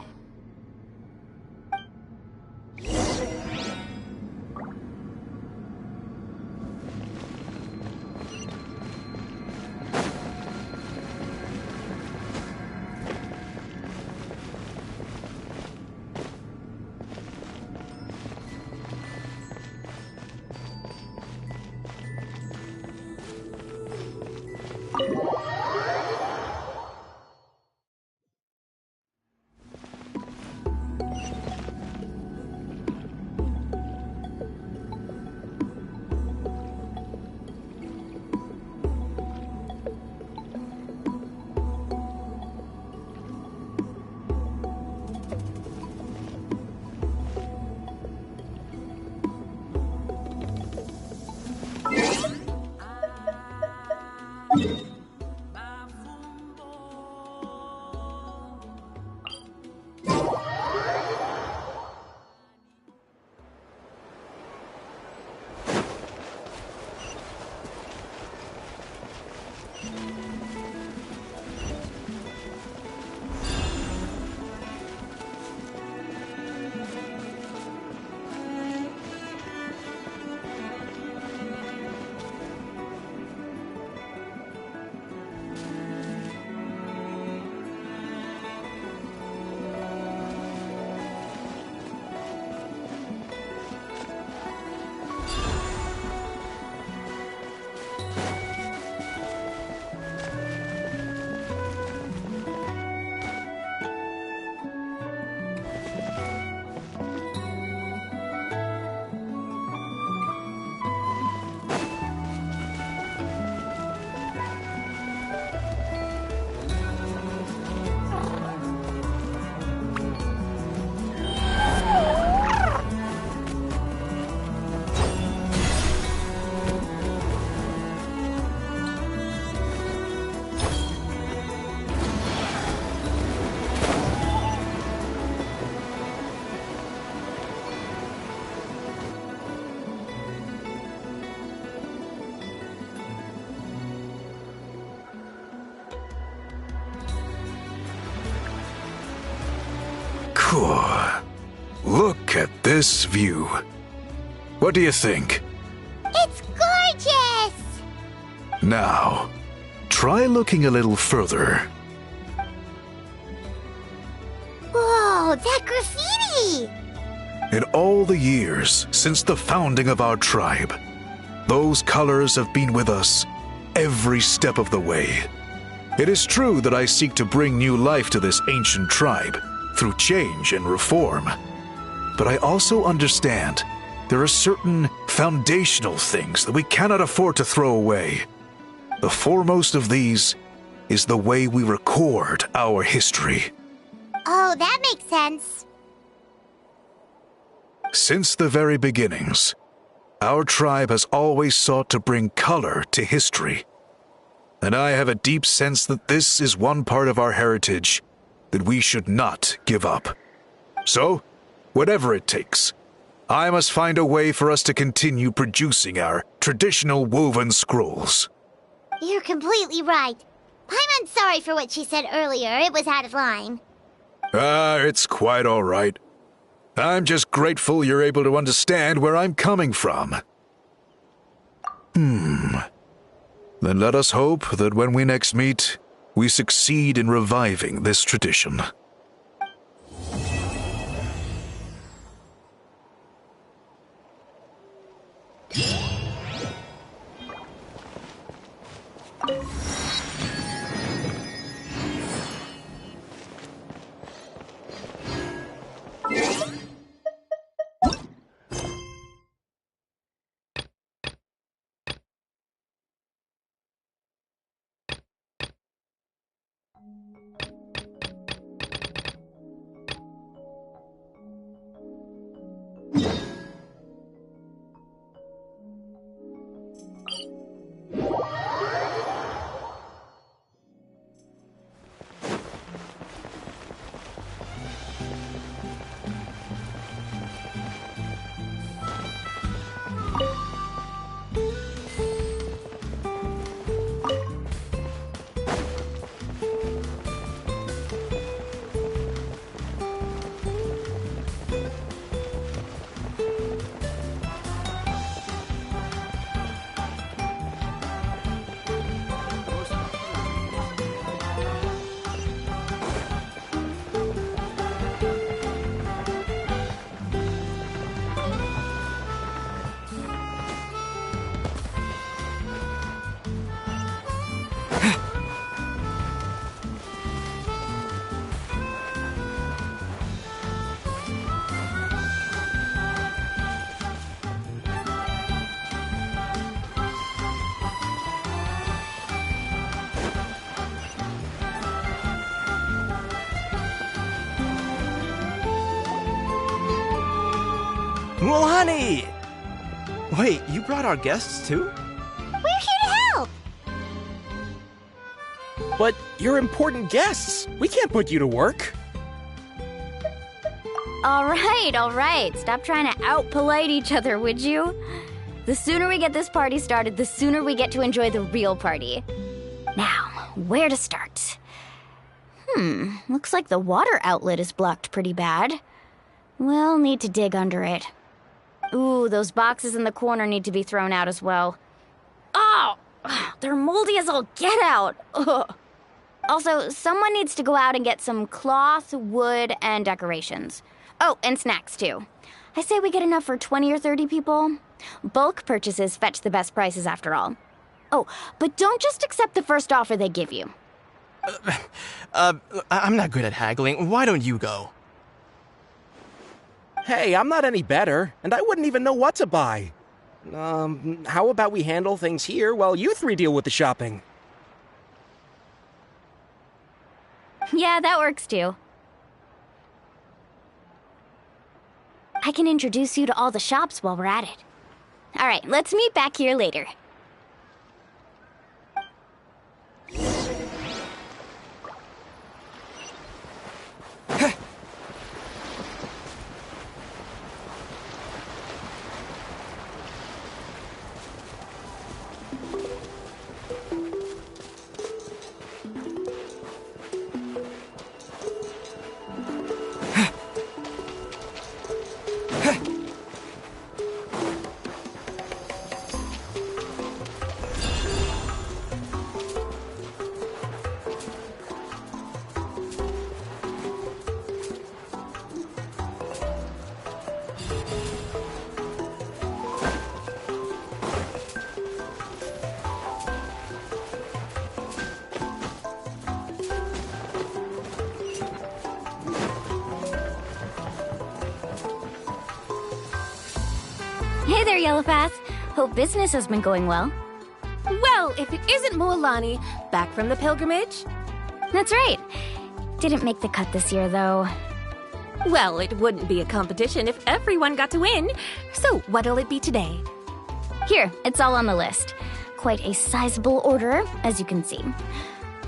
at this view. What do you think? It's gorgeous! Now, try looking a little further. Whoa, that graffiti! In all the years since the founding of our tribe, those colors have been with us every step of the way. It is true that I seek to bring new life to this ancient tribe through change and reform. But I also understand there are certain foundational things that we cannot afford to throw away. The foremost of these is the way we record our history. Oh, that makes sense. Since the very beginnings, our tribe has always sought to bring color to history. And I have a deep sense that this is one part of our heritage that we should not give up. So, whatever it takes, I must find a way for us to continue producing our traditional woven scrolls. You're completely right. Paimon's sorry for what she said earlier. It was out of line. It's quite all right. I'm just grateful you're able to understand where I'm coming from. Then let us hope that when we next meet, we succeed in reviving this tradition. Well, honey! Wait, you brought our guests too? We're here to help! But you're important guests. We can't put you to work. All right. Stop trying to out-polite each other, would you? The sooner we get this party started, the sooner we get to enjoy the real party. Now, where to start? Looks like the water outlet is blocked pretty bad. We'll need to dig under it. Ooh, those boxes in the corner need to be thrown out as well. Oh! They're moldy as all get out! Ugh. Also, someone needs to go out and get some cloth, wood, and decorations. Oh, and snacks, too. I say we get enough for 20 or 30 people. Bulk purchases fetch the best prices after all. Oh, but don't just accept the first offer they give you. I'm not good at haggling. Why don't you go? Hey, I'm not any better, and I wouldn't even know what to buy. How about we handle things here while you three deal with the shopping? Yeah, that works too. I can introduce you to all the shops while we're at it. All right, let's meet back here later. Hey there, Yellowfath. Hope business has been going well. Well, if it isn't Mualani, back from the pilgrimage? That's right. Didn't make the cut this year, though. Well, it wouldn't be a competition if everyone got to win. So, what'll it be today? Here, it's all on the list. Quite a sizable order, as you can see.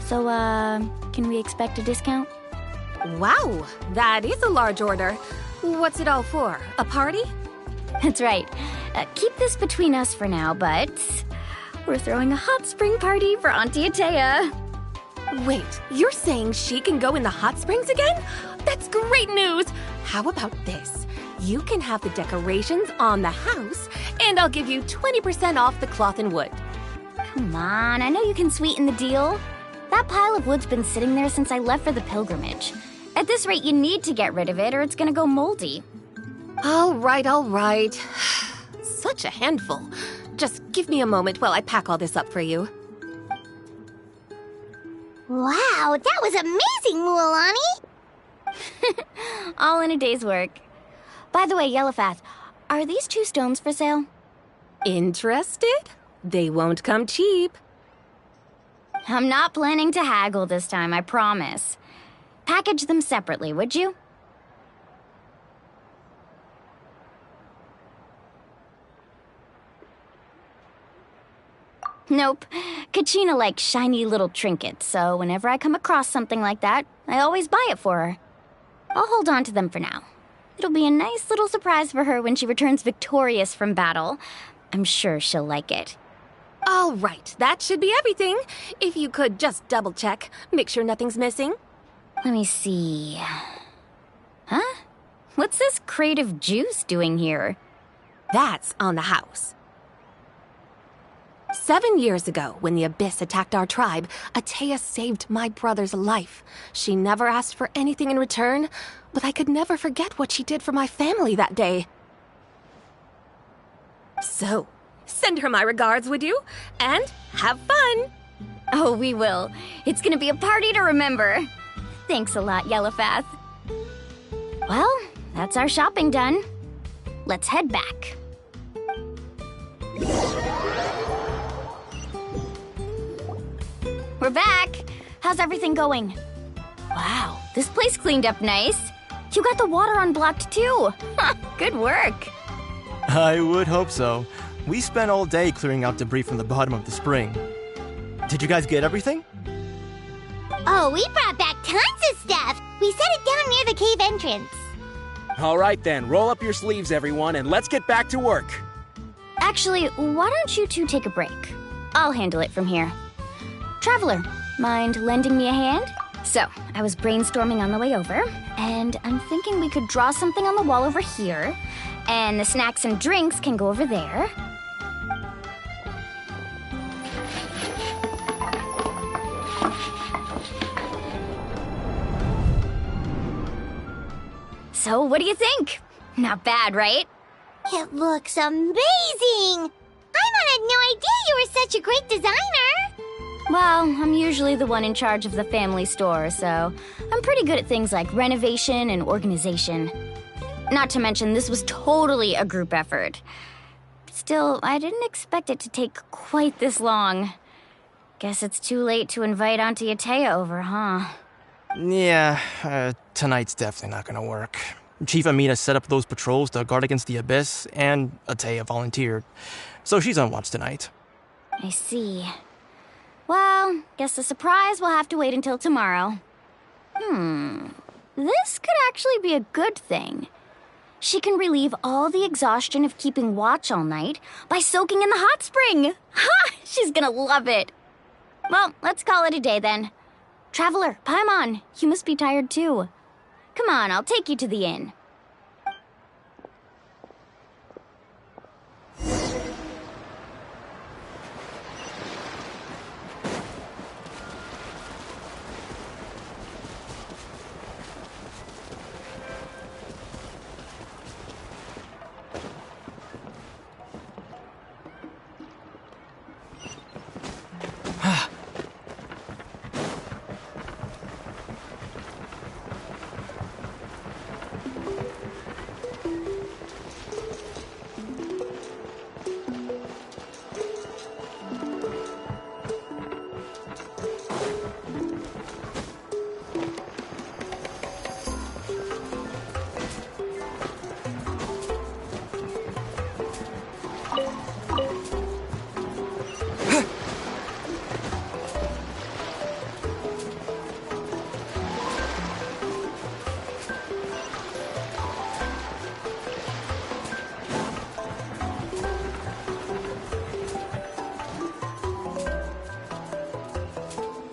So, can we expect a discount? Wow, that is a large order. What's it all for? A party? That's right. Keep this between us for now, but we're throwing a hot spring party for Auntie Atea. Wait, you're saying she can go in the hot springs again? That's great news! How about this? You can have the decorations on the house, and I'll give you 20% off the cloth and wood. Come on, I know you can sweeten the deal. That pile of wood's been sitting there since I left for the pilgrimage. At this rate, you need to get rid of it or it's gonna go moldy. All right, all right. Such a handful. Just give me a moment while I pack all this up for you. Wow, that was amazing, Mualani! All in a day's work. By the way, Yellowfath, are these 2 stones for sale? Interested? They won't come cheap. I'm not planning to haggle this time, I promise. Package them separately, would you? Nope. Kachina likes shiny little trinkets, so whenever I come across something like that, I always buy it for her. I'll hold on to them for now. It'll be a nice little surprise for her when she returns victorious from battle. I'm sure she'll like it. All right, that should be everything. If you could just double-check, make sure nothing's missing. Let me see. Huh? What's this crate of juice doing here? That's on the house. 7 years ago, when the Abyss attacked our tribe, Atea saved my brother's life. She never asked for anything in return, but I could never forget what she did for my family that day. So, send her my regards, would you? And have fun! Oh, we will. It's gonna be a party to remember. Thanks a lot, Yellowfath. Well, that's our shopping done. Let's head back. We're back! How's everything going? Wow, this place cleaned up nice. You got the water unblocked too. Good work. I would hope so. We spent all day clearing out debris from the bottom of the spring. Did you guys get everything? Oh, we brought back tons of stuff! We set it down near the cave entrance. All right then, roll up your sleeves, everyone, and let's get back to work. Actually, why don't you 2 take a break? I'll handle it from here. Traveler, mind lending me a hand? So, I was brainstorming on the way over, and I'm thinking we could draw something on the wall over here, and the snacks and drinks can go over there. So, what do you think? Not bad, right? It looks amazing! Paimon had no idea you were such a great designer! Well, I'm usually the one in charge of the family store, so I'm pretty good at things like renovation and organization. Not to mention, this was totally a group effort. Still, I didn't expect it to take quite this long. Guess it's too late to invite Auntie Atea over, huh? Yeah, tonight's definitely not gonna work. Chief Amina set up those patrols to guard against the Abyss, and Atea volunteered. So she's on watch tonight. I see. Well, guess the surprise will have to wait until tomorrow. This could actually be a good thing. She can relieve all the exhaustion of keeping watch all night by soaking in the hot spring. Ha! She's gonna love it. Well, let's call it a day then. Traveler, Paimon, you must be tired too. Come on, I'll take you to the inn.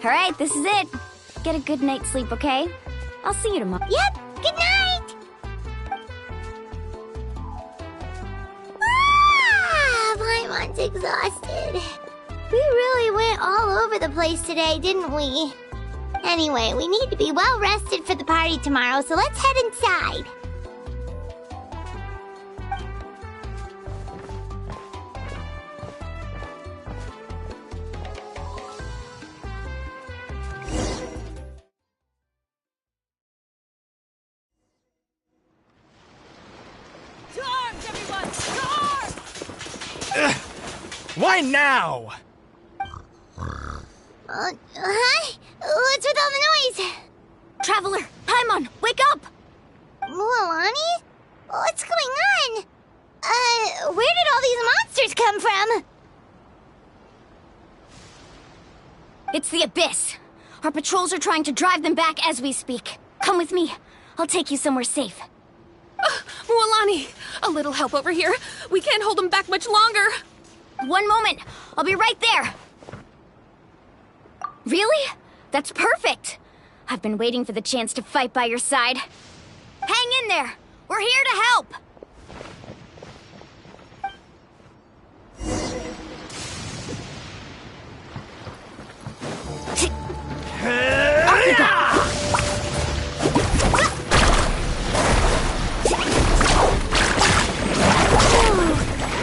All right, this is it. Get a good night's sleep, okay? I'll see you tomorrow. Yep, good night! Ah, Paimon's exhausted. We really went all over the place today, didn't we? Anyway, we need to be well rested for the party tomorrow, so let's head inside. Why now? Huh? What's with all the noise? Traveler, Paimon, wake up! Mualani? What's going on? Where did all these monsters come from? It's the Abyss. Our patrols are trying to drive them back as we speak. Come with me. I'll take you somewhere safe. Mualani, a little help over here. We can't hold them back much longer. One moment. I'll be right there. Really? That's perfect. I've been waiting for the chance to fight by your side. Hang in there. We're here to help.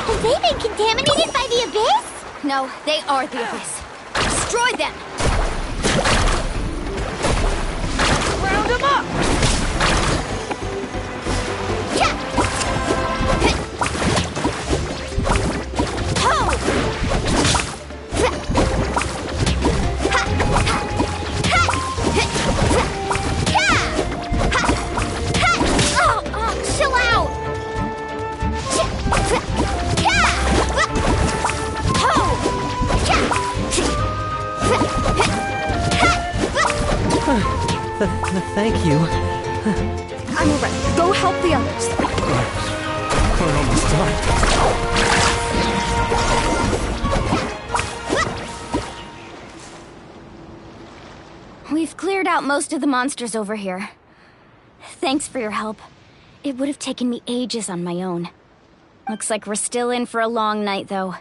Have they been contaminated by the Abyss? No, they are the Abyss. Destroy them! Round them up! Chill out! Thank you. I'm alright. Go help the others. We're almost done. We've cleared out most of the monsters over here. Thanks for your help. It would have taken me ages on my own. Looks like we're still in for a long night, though.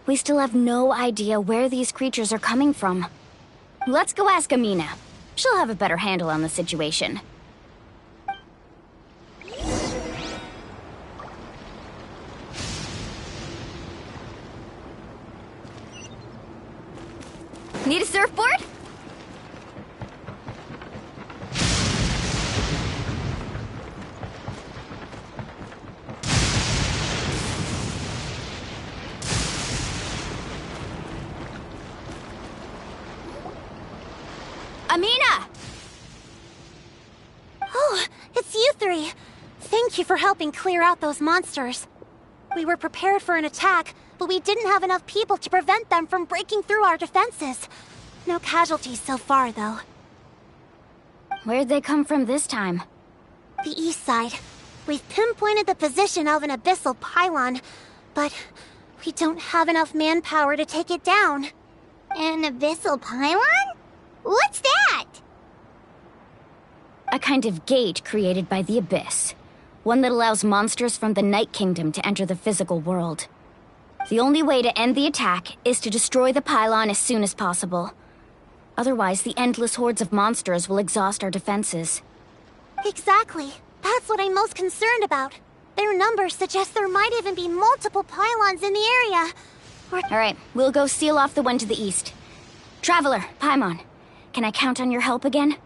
We still have no idea where these creatures are coming from. Let's go ask Amina. She'll have a better handle on the situation. Need a surfboard? Amina! Oh, it's you three. Thank you for helping clear out those monsters. We were prepared for an attack, but we didn't have enough people to prevent them from breaking through our defenses. No casualties so far, though. Where'd they come from this time? The east side. We've pinpointed the position of an abyssal pylon, but we don't have enough manpower to take it down. An abyssal pylon? What's that? A kind of gate created by the Abyss. One that allows monsters from the Night Kingdom to enter the physical world. The only way to end the attack is to destroy the pylon as soon as possible. Otherwise, the endless hordes of monsters will exhaust our defenses. Exactly. That's what I'm most concerned about. Their numbers suggest there might even be multiple pylons in the area. Alright, we'll go seal off the one to the east. Traveler, Paimon, can I count on your help again?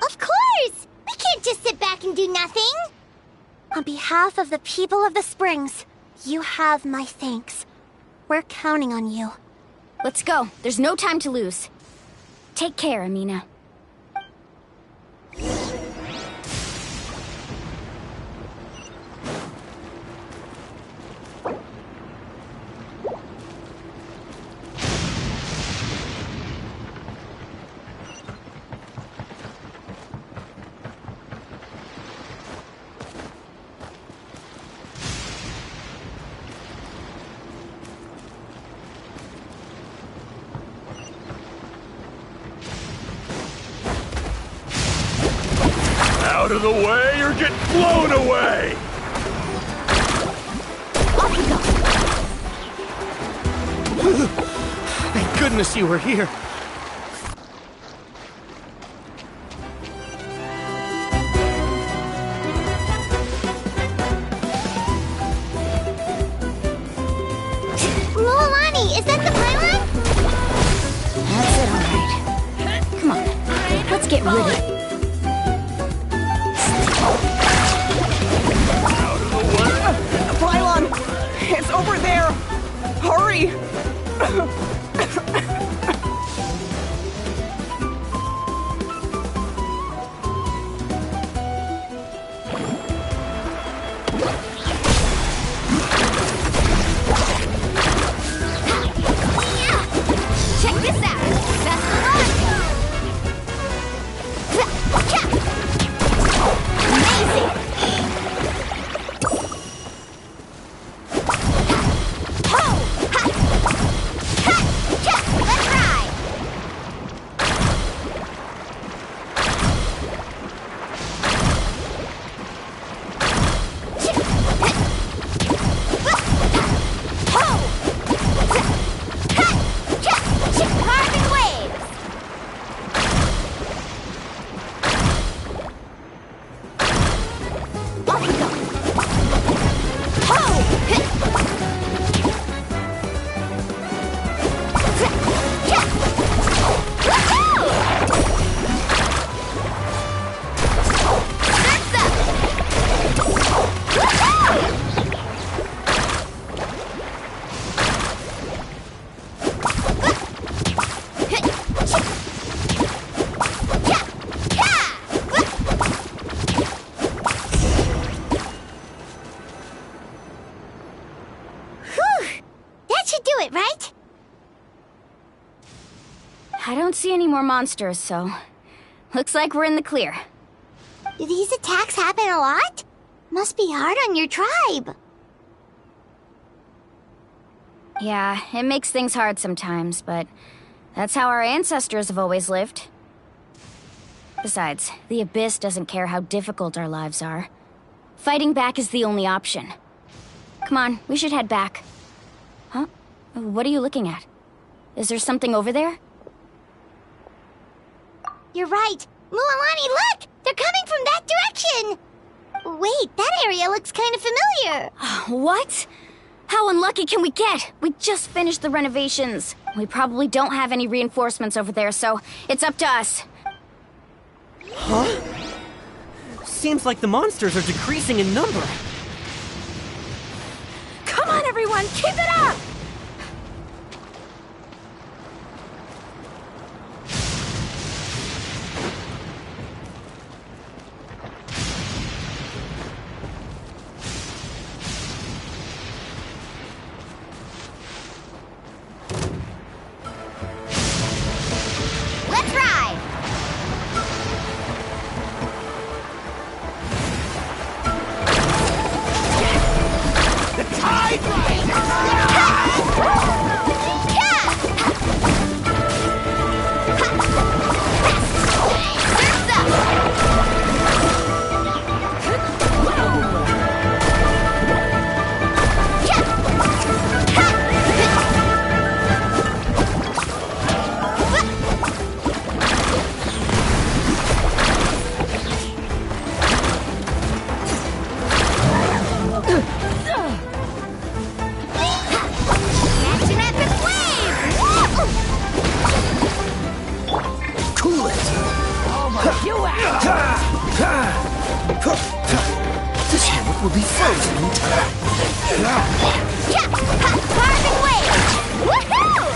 Of course! We can't just sit back and do nothing! On behalf of the people of the Springs, you have my thanks. We're counting on you. Let's go. There's no time to lose. Take care, Amina. Out of the way or get blown away! Thank goodness you were here. Lualani, is that the pylon? That's it, alright. Come on, let's get rid of it. The pylon! It's over there! Hurry! Check this out! That's the one! Amazing! Let's ride! Carving waves! Off we go! That should do it, right? I don't see any more monsters, so looks like we're in the clear. Do these attacks happen a lot? Must be hard on your tribe. Yeah, it makes things hard sometimes, but that's how our ancestors have always lived. Besides, the Abyss doesn't care how difficult our lives are. Fighting back is the only option. Come on, we should head back. Huh? What are you looking at? Is there something over there? You're right. Lualani, look! They're coming from that direction! Wait, that area looks kind of familiar. What? How unlucky can we get? We just finished the renovations. We probably don't have any reinforcements over there, so it's up to us. Huh? Seems like the monsters are decreasing in number. Come on, everyone, keep it up! Let's ride! The tide rises! This hammock will be frozen in time. Carving waves! Woohoo!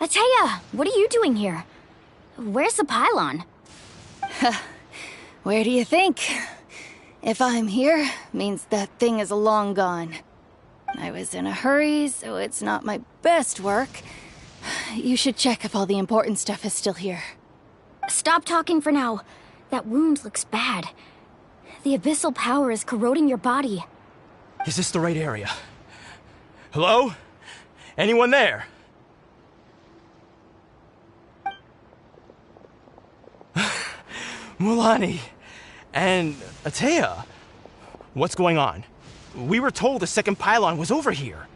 Ateya, what are you doing here? Where's the pylon? Where do you think? If I'm here, means that thing is long gone. I was in a hurry, so it's not my best work. You should check if all the important stuff is still here. Stop talking for now. That wound looks bad. The abyssal power is corroding your body. Is this the right area? Hello? Anyone there? Mulani and Atea. What's going on? We were told the second pylon was over here.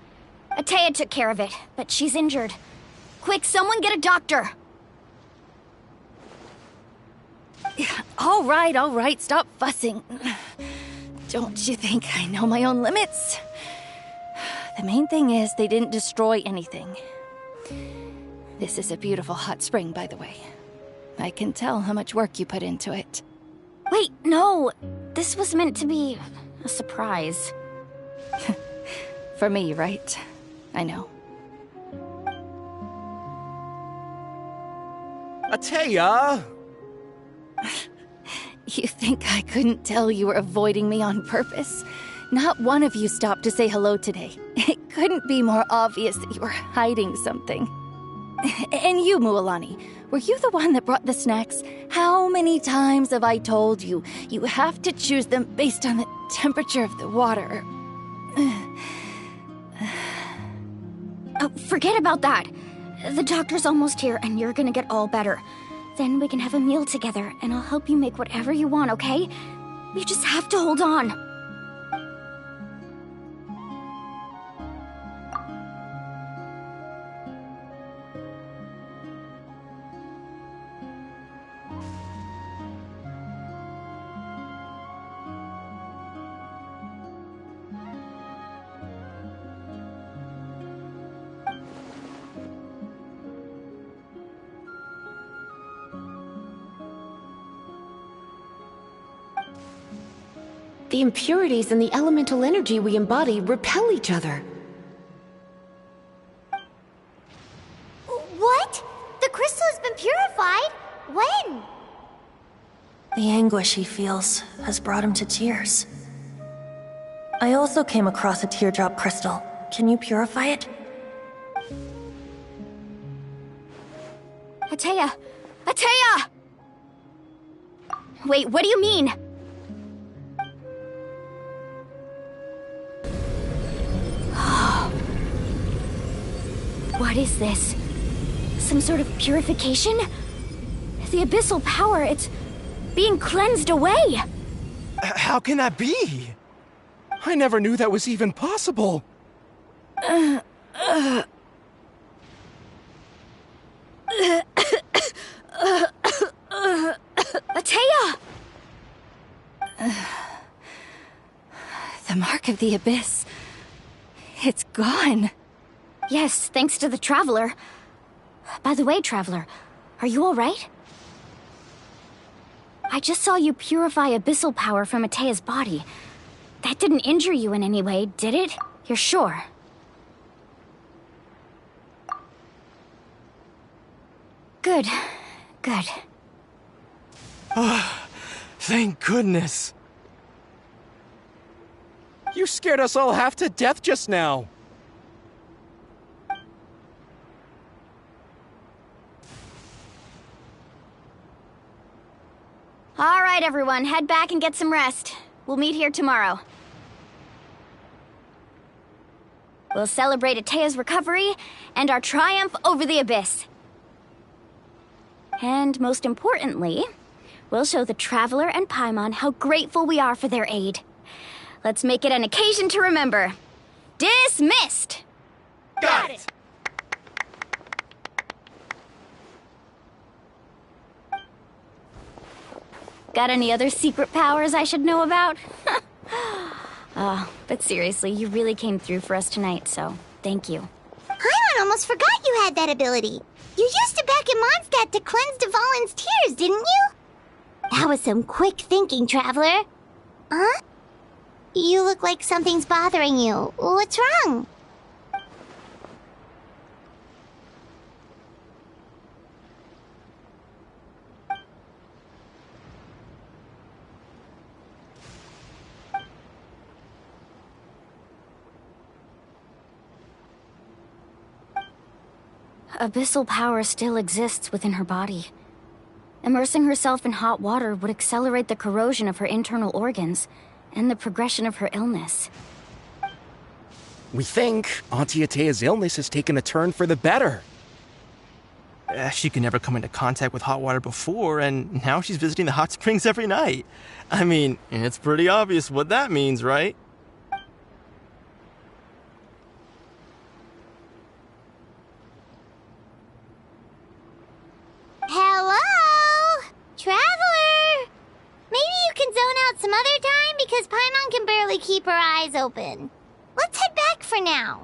Atea took care of it, but she's injured. Quick, someone get a doctor! All right, stop fussing. Don't you think I know my own limits? The main thing is they didn't destroy anything. This is a beautiful hot spring, by the way. I can tell how much work you put into it. Wait, no! This was meant to be a surprise. For me, right? I know. Atea! You think I couldn't tell you were avoiding me on purpose? Not one of you stopped to say hello today. It couldn't be more obvious that you were hiding something. And you, Mualani, were you the one that brought the snacks? How many times have I told you, you have to choose them based on the temperature of the water? Oh, forget about that. The doctor's almost here, and you're gonna get all better. Then we can have a meal together, and I'll help you make whatever you want, okay? You just have to hold on. The impurities and the elemental energy we embody repel each other. What? The crystal has been purified? When? The anguish he feels has brought him to tears. I also came across a teardrop crystal. Can you purify it? Atea! Atea! Wait, what do you mean? What is this? Some sort of purification? The abyssal power, it's being cleansed away! How can that be? I never knew that was even possible. Atea! The mark of the abyss. It's gone. Yes, thanks to the Traveler. By the way, Traveler, are you alright? I just saw you purify abyssal power from Atea's body. That didn't injure you in any way, did it? You're sure? Good. Good. Thank goodness. You scared us all half to death just now. All right, everyone, head back and get some rest. We'll meet here tomorrow. We'll celebrate Atea's recovery and our triumph over the abyss. And most importantly, we'll show the Traveler and Paimon how grateful we are for their aid. Let's make it an occasion to remember. Dismissed! Got it! Got any other secret powers I should know about? But seriously, you really came through for us tonight, so thank you. Paimon almost forgot you had that ability. You used it back in Mondstadt to cleanse Dvalin's tears, didn't you? That was some quick thinking, Traveler. Huh? You look like something's bothering you. What's wrong? abyssal power still exists within her body. Immersing herself in hot water would accelerate the corrosion of her internal organs and the progression of her illness. We think Auntie Atea's illness has taken a turn for the better. She could never come into contact with hot water before, and now she's visiting the hot springs every night. I mean, it's pretty obvious what that means, right? Hello? Traveler! Maybe you can zone out some other time because Paimon can barely keep her eyes open. Let's head back for now.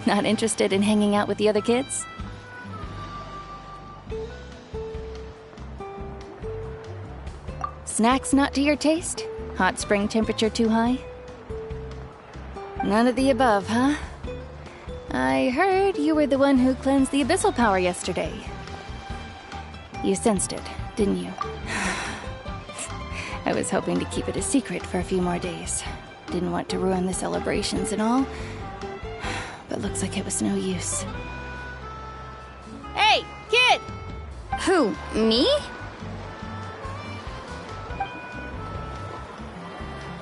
Not interested in hanging out with the other kids? Snacks not to your taste? Hot spring temperature too high? None of the above, huh? I heard you were the one who cleansed the abyssal power yesterday. You sensed it, didn't you? I was hoping to keep it a secret for a few more days. Didn't want to ruin the celebrations and all. But looks like it was no use. Hey, kid! Who, me?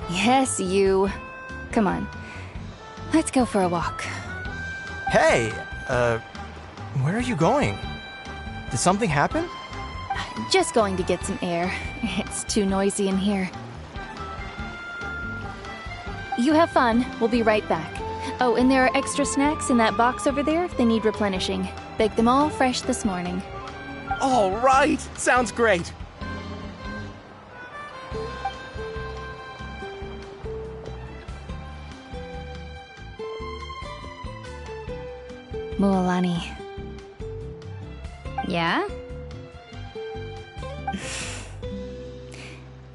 Yes, you. Come on. Let's go for a walk. Hey, where are you going? Did something happen? Just going to get some air. It's too noisy in here. You have fun. We'll be right back. Oh, and there are extra snacks in that box over there if they need replenishing. Baked them all fresh this morning. All right! Sounds great! Mualani. Yeah?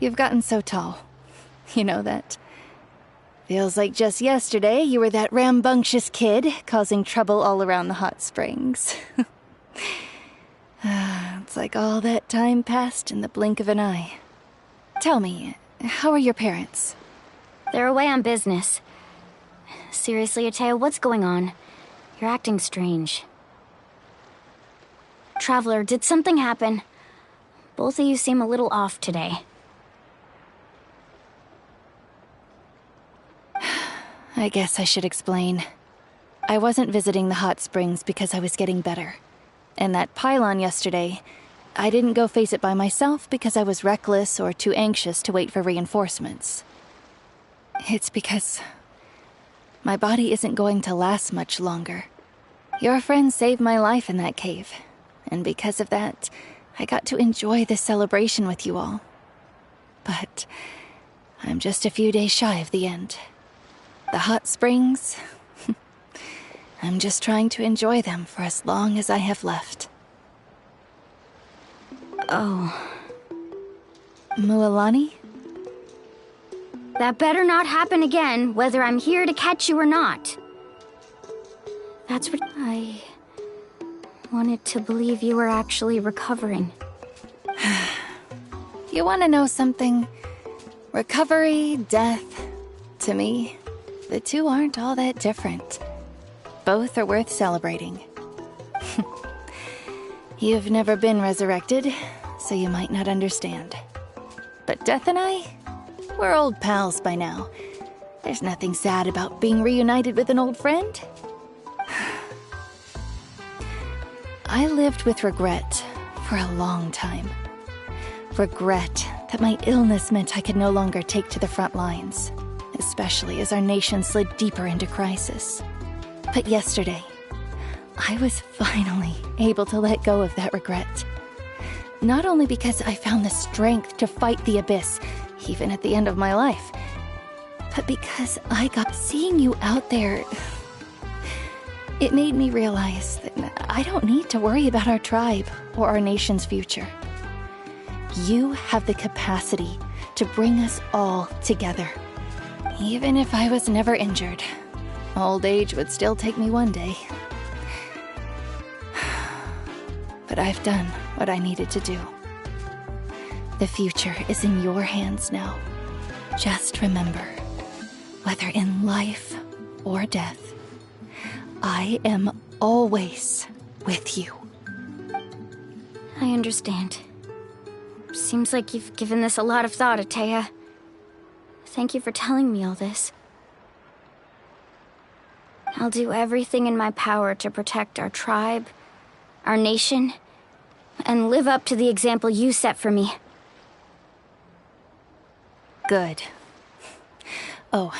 You've gotten so tall. You know that. Feels like just yesterday you were that rambunctious kid causing trouble all around the hot springs. It's like all that time passed in the blink of an eye. Tell me, how are your parents? They're away on business. Seriously, Atea, what's going on? You're acting strange. Traveler, did something happen? Both of you seem a little off today. I guess I should explain. I wasn't visiting the hot springs because I was getting better. And that pylon yesterday, I didn't go face it by myself because I was reckless or too anxious to wait for reinforcements. It's because my body isn't going to last much longer. Your friend saved my life in that cave, and because of that, I got to enjoy this celebration with you all. But I'm just a few days shy of the end. The hot springs, I'm just trying to enjoy them for as long as I have left. Oh. Mualani? That better not happen again, whether I'm here to catch you or not. That's what I wanted to believe you were actually recovering. You want to know something? Recovery, death, to me, the two aren't all that different. Both are worth celebrating. You've never been resurrected, so you might not understand. But Death and I, we're old pals by now. There's nothing sad about being reunited with an old friend. I lived with regret for a long time. Regret that my illness meant I could no longer take to the front lines, especially as our nation slid deeper into crisis. But yesterday, I was finally able to let go of that regret. Not only because I found the strength to fight the abyss, even at the end of my life, but because I got seeing you out there. It made me realize that I don't need to worry about our tribe or our nation's future. You have the capacity to bring us all together. Even if I was never injured, old age would still take me one day. But I've done what I needed to do. The future is in your hands now. Just remember, whether in life or death, I am always with you. I understand. Seems like you've given this a lot of thought, Atea. Thank you for telling me all this. I'll do everything in my power to protect our tribe, our nation, and live up to the example you set for me. Good. Oh,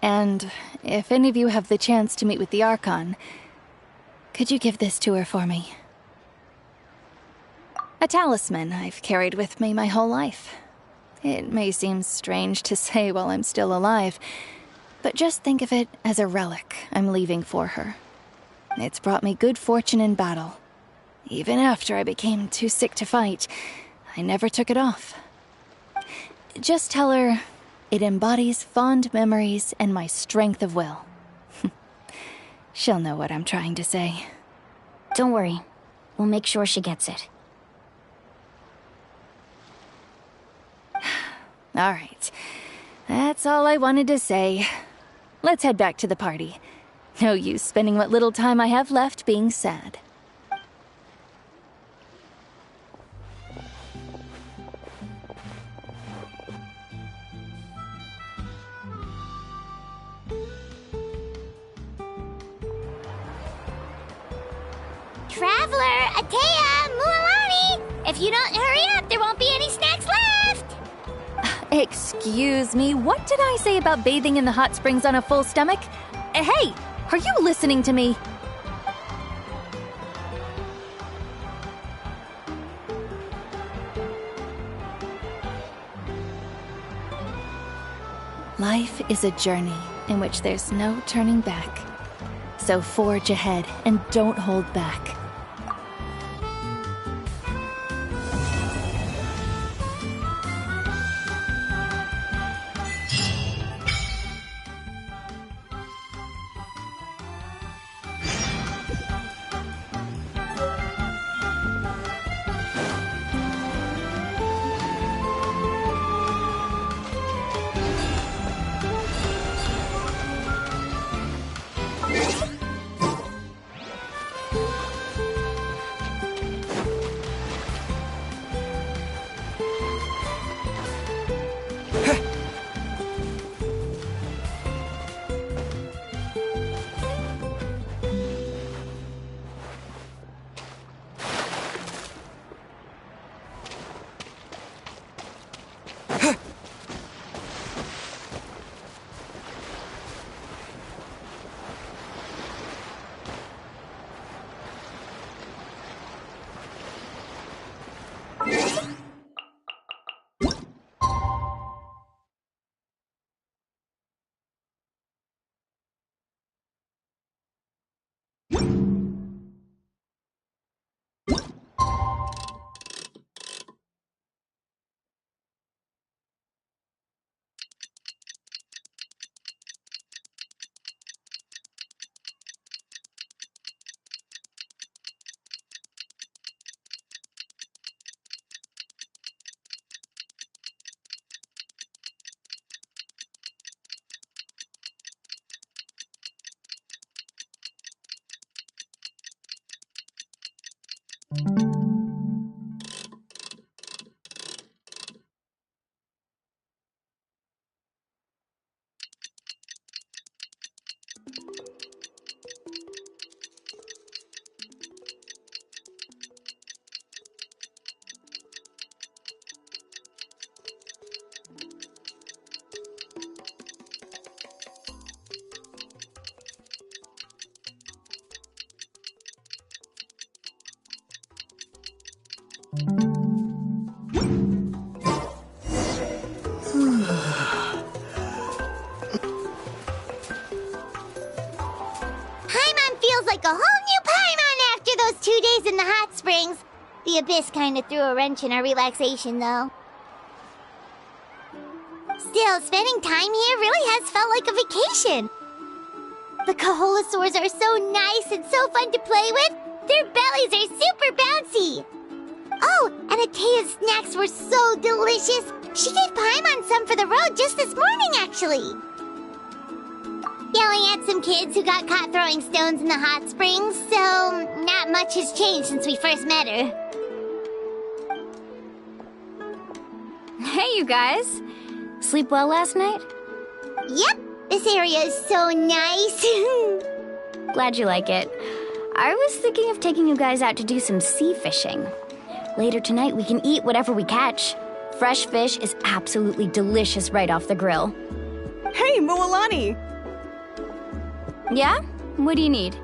and if any of you have the chance to meet with the Archon, could you give this to her for me? A talisman I've carried with me my whole life. It may seem strange to say while I'm still alive, but just think of it as a relic I'm leaving for her. It's brought me good fortune in battle. Even after I became too sick to fight, I never took it off. Just tell her it embodies fond memories and my strength of will. She'll know what I'm trying to say. Don't worry. We'll make sure she gets it. All right. That's all I wanted to say. Let's head back to the party. No use spending what little time I have left being sad. Traveler, Atea, Mualani! If you don't hurry up, there won't be any snacks left! Excuse me, what did I say about bathing in the hot springs on a full stomach? Hey, are you listening to me? Life is a journey in which there's no turning back. So forge ahead and don't hold back. Paimon feels like a whole new Paimon after those 2 days in the hot springs. The Abyss kind of threw a wrench in our relaxation, though. Still, spending time here really has felt like a vacation. The Kaholosaurs are so nice and so fun to play with. Their bellies are super bouncy. Oh, and Atea's snacks were so delicious. She gave Paimon some for the road just this morning, actually. Yelling at some kids who got caught throwing stones in the hot springs, so not much has changed since we first met her. Hey, you guys. Sleep well last night? Yep, this area is so nice. Glad you like it. I was thinking of taking you guys out to do some sea fishing. Later tonight, we can eat whatever we catch. Fresh fish is absolutely delicious right off the grill. Hey, Mualani! Yeah? What do you need?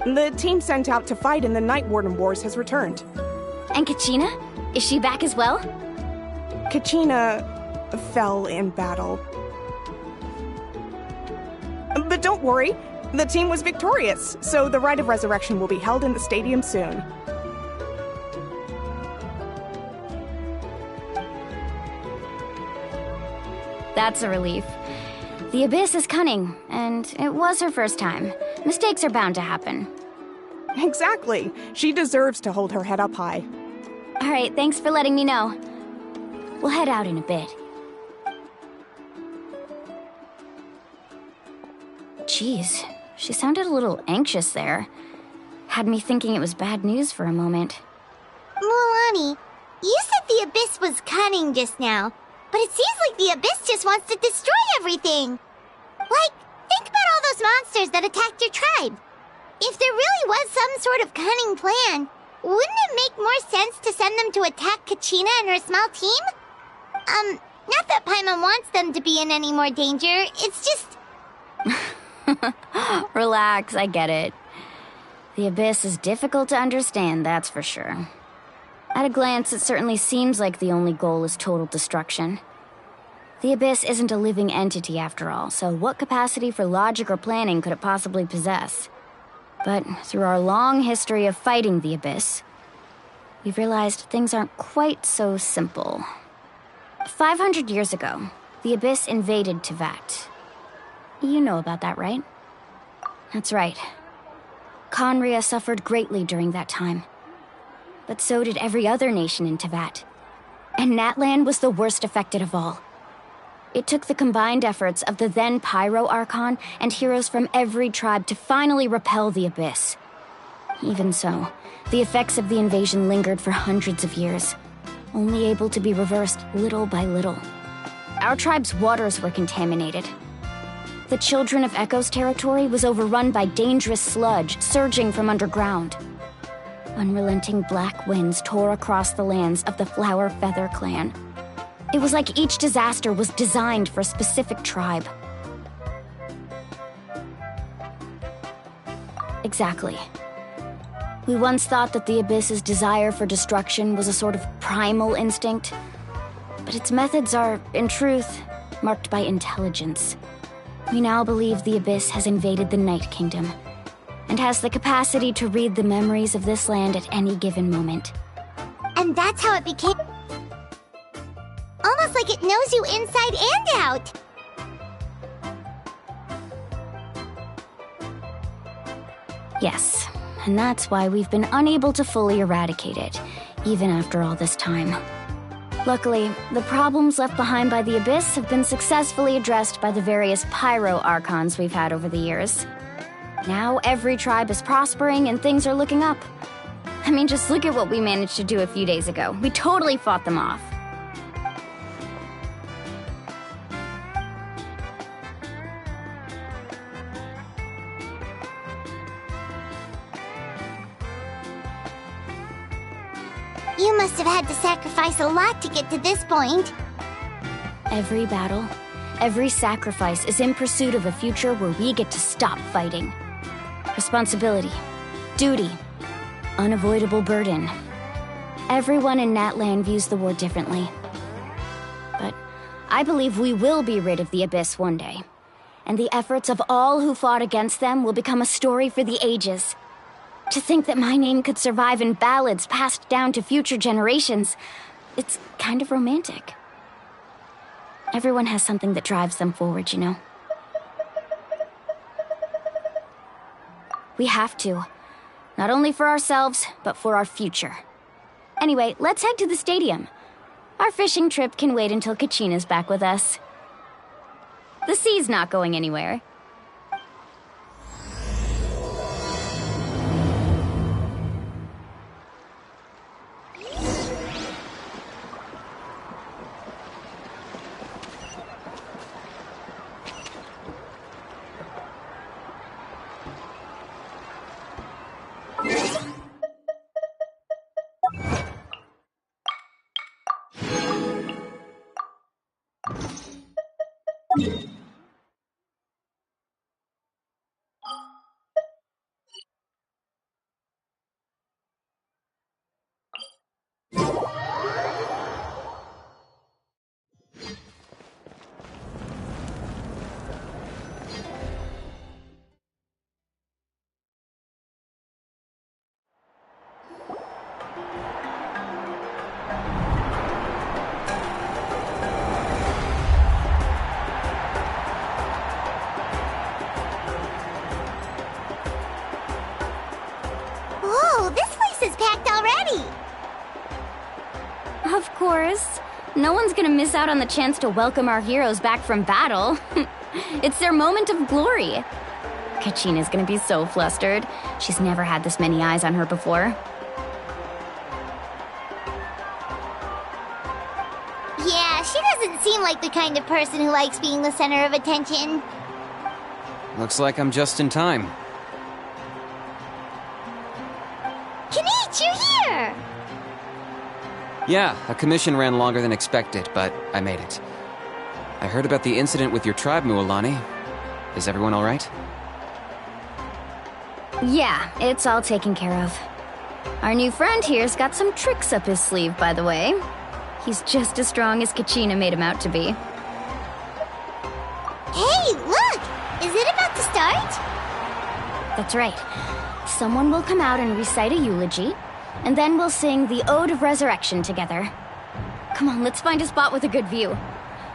The team sent out to fight in the Night Warden Wars has returned. And Kachina? Is she back as well? Kachina fell in battle. But don't worry, the team was victorious, so the Rite of Resurrection will be held in the stadium soon. That's a relief. The Abyss is cunning, and it was her first time. Mistakes are bound to happen. Exactly. She deserves to hold her head up high. All right, thanks for letting me know. We'll head out in a bit. Jeez, she sounded a little anxious there. Had me thinking it was bad news for a moment. Mualani, you said the Abyss was cunning just now, but it seems like the Abyss just wants to destroy everything. Like, think about all those monsters that attacked your tribe. If there really was some sort of cunning plan, wouldn't it make more sense to send them to attack Kachina and her small team? Not that Paimon wants them to be in any more danger, it's just... Relax, I get it. The Abyss is difficult to understand, that's for sure. At a glance, it certainly seems like the only goal is total destruction. The Abyss isn't a living entity after all, so what capacity for logic or planning could it possibly possess? But through our long history of fighting the Abyss, we've realized things aren't quite so simple. 500 years ago, the Abyss invaded Teyvat. You know about that, right? That's right. Conria suffered greatly during that time. But so did every other nation in Teyvat. And Natlan was the worst affected of all. It took the combined efforts of the then Pyro Archon and heroes from every tribe to finally repel the Abyss. Even so, the effects of the invasion lingered for hundreds of years, only able to be reversed little by little. Our tribe's waters were contaminated. The Children of Echo's territory was overrun by dangerous sludge surging from underground. Unrelenting black winds tore across the lands of the Flower Feather clan. It was like each disaster was designed for a specific tribe. Exactly. We once thought that the Abyss's desire for destruction was a sort of primal instinct, but its methods are, in truth, marked by intelligence. We now believe the Abyss has invaded the Night Kingdom, and has the capacity to read the memories of this land at any given moment. And that's how it became... Almost like it knows you inside and out. Yes, and that's why we've been unable to fully eradicate it, even after all this time. Luckily, the problems left behind by the Abyss have been successfully addressed by the various Pyro Archons we've had over the years. Now every tribe is prospering and things are looking up. I mean, just look at what we managed to do a few days ago. We totally fought them off. You must have had to sacrifice a lot to get to this point. Every battle, every sacrifice is in pursuit of a future where we get to stop fighting. Responsibility, duty, unavoidable burden, Everyone in Natlan views the war differently. But I believe we will be rid of the Abyss one day. And the efforts of all who fought against them will become a story for the ages. To think that my name could survive in ballads passed down to future generations, it's kind of romantic. Everyone has something that drives them forward, you know? We have to. Not only for ourselves, but for our future. Anyway, let's head to the stadium. Our fishing trip can wait until Kachina's back with us. The sea's not going anywhere. Whoa, this place is packed already! Of course. No one's gonna miss out on the chance to welcome our heroes back from battle. It's their moment of glory. Kachina's gonna be so flustered. She's never had this many eyes on her before. Yeah, she doesn't seem like the kind of person who likes being the center of attention. Looks like I'm just in time. Kinich, you're here! Yeah, a commission ran longer than expected, but I made it. I heard about the incident with your tribe, Mualani. Is everyone all right? Yeah, it's all taken care of. Our new friend here's got some tricks up his sleeve, by the way. He's just as strong as Kachina made him out to be. Hey, look! Is it about to start? That's right. Someone will come out and recite a eulogy, and then we'll sing the Ode of Resurrection together. Come on, let's find a spot with a good view.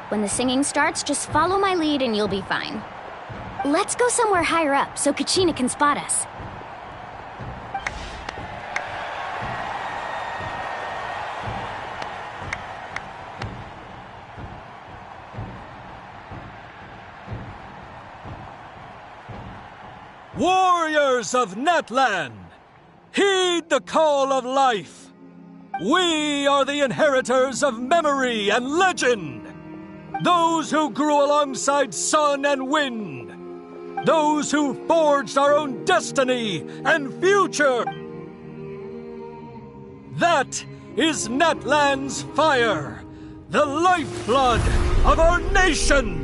When the singing starts, just follow my lead and you'll be fine. Let's go somewhere higher up so Kachina can spot us. Warriors of Natlan, heed the call of life. We are the inheritors of memory and legend. Those who grew alongside sun and wind. Those who forged our own destiny and future. That is Natlan's fire, the lifeblood of our nation.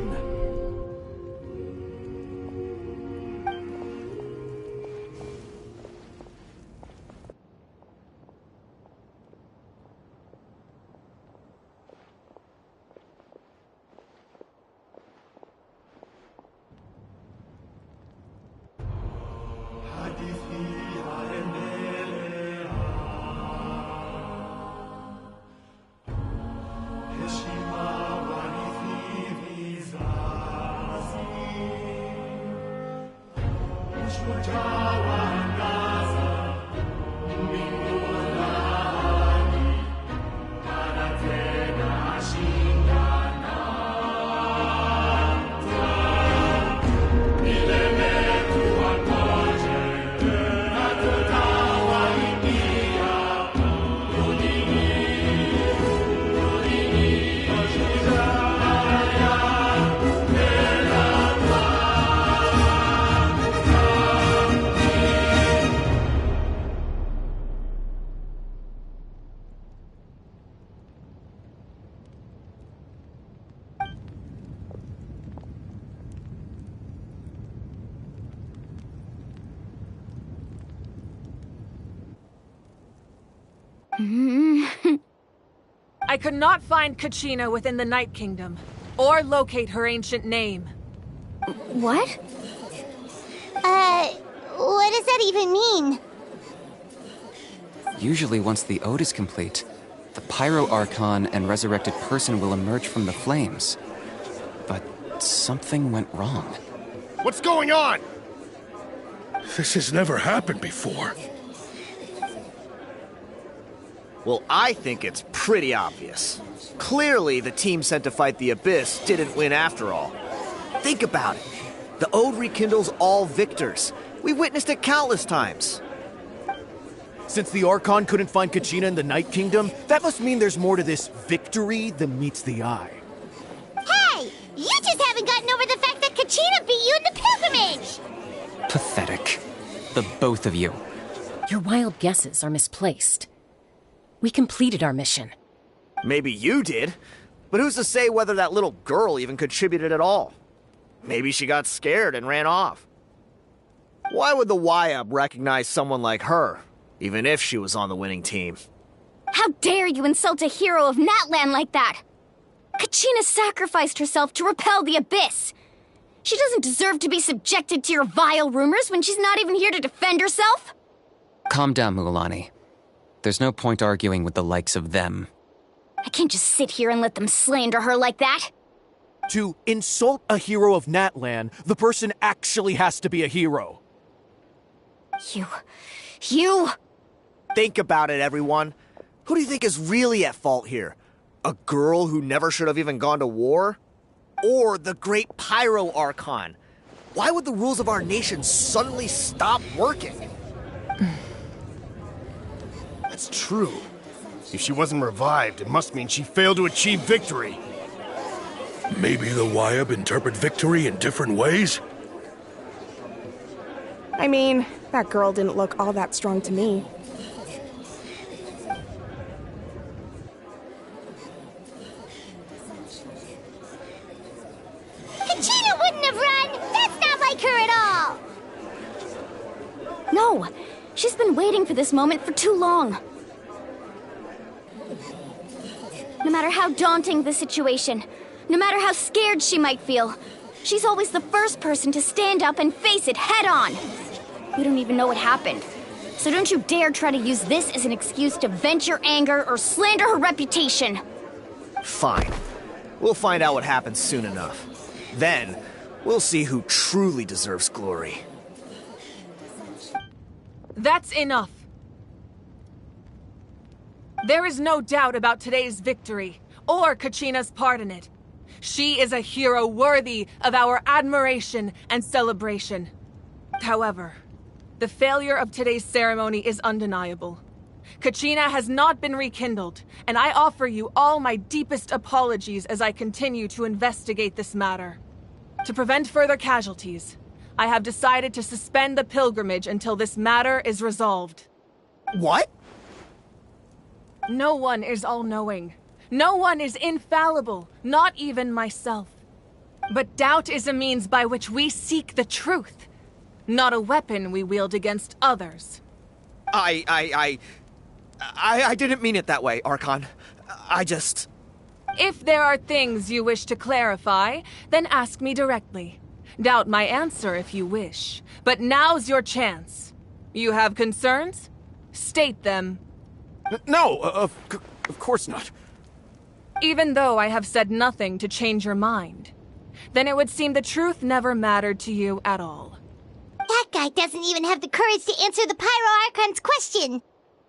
I could not find Kachina within the Night Kingdom, or locate her ancient name. What? What does that even mean? Usually once the ode is complete, the Pyro Archon and resurrected person will emerge from the flames. But something went wrong. What's going on? This has never happened before. Well, I think it's pretty obvious. Clearly, the team sent to fight the Abyss didn't win after all. Think about it. The Ode rekindles all victors. We witnessed it countless times. Since the Archon couldn't find Kachina in the Night Kingdom, that must mean there's more to this victory than meets the eye. Hey! You just haven't gotten over the fact that Kachina beat you in the pilgrimage! Pathetic. The both of you. Your wild guesses are misplaced. We completed our mission. Maybe you did, but who's to say whether that little girl even contributed at all? Maybe she got scared and ran off. Why would the YUB recognize someone like her, even if she was on the winning team? How dare you insult a hero of Natlan like that? Kachina sacrificed herself to repel the Abyss. She doesn't deserve to be subjected to your vile rumors when she's not even here to defend herself. Calm down, Mualani. There's no point arguing with the likes of them. I can't just sit here and let them slander her like that. To insult a hero of Natlan, the person actually has to be a hero. You... Think about it, everyone. Who do you think is really at fault here? A girl who never should have even gone to war? Or the great Pyro Archon? Why would the rules of our nation suddenly stop working? That's true. If she wasn't revived, it must mean she failed to achieve victory. Maybe the YUB interpret victory in different ways? I mean, that girl didn't look all that strong to me. Kachina wouldn't have run! That's not like her at all! No, she's been waiting for this moment for too long. No matter how daunting the situation, no matter how scared she might feel, she's always the first person to stand up and face it head on. We don't even know what happened. So don't you dare try to use this as an excuse to vent your anger or slander her reputation. Fine. We'll find out what happens soon enough. Then, we'll see who truly deserves glory. That's enough. There is no doubt about today's victory, or Kachina's part in it. She is a hero worthy of our admiration and celebration. However, the failure of today's ceremony is undeniable. Kachina has not been rekindled, and I offer you all my deepest apologies as I continue to investigate this matter. To prevent further casualties, I have decided to suspend the pilgrimage until this matter is resolved. What? No one is all-knowing. No one is infallible, not even myself. But doubt is a means by which we seek the truth, not a weapon we wield against others. I didn't mean it that way, Archon. I just... If there are things you wish to clarify, then ask me directly. Doubt my answer if you wish. But now's your chance. You have concerns? State them. No, of course not. Even though I have said nothing to change your mind, then it would seem the truth never mattered to you at all. That guy doesn't even have the courage to answer the Pyro Archon's question.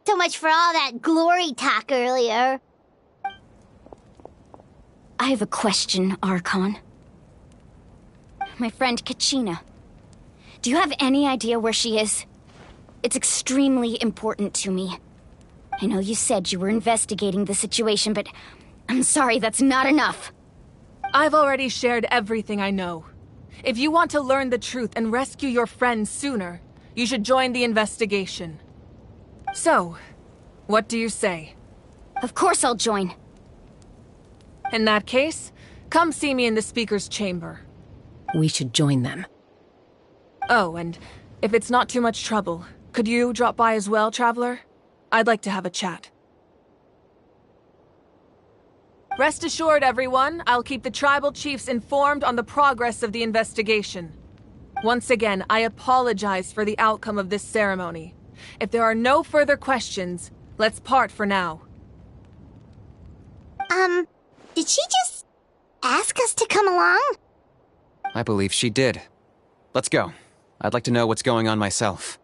So much for all that glory talk earlier. I have a question, Archon. My friend Kachina. Do you have any idea where she is? It's extremely important to me. I know you said you were investigating the situation, but I'm sorry, that's not enough. I've already shared everything I know. If you want to learn the truth and rescue your friend sooner, you should join the investigation. So, what do you say? Of course I'll join. In that case, come see me in the speaker's chamber. We should join them. Oh, and if it's not too much trouble, could you drop by as well, Traveler? I'd like to have a chat. Rest assured, everyone, I'll keep the tribal chiefs informed on the progress of the investigation. Once again, I apologize for the outcome of this ceremony. If there are no further questions, let's part for now. Did she just ask us to come along? I believe she did. Let's go. I'd like to know what's going on myself.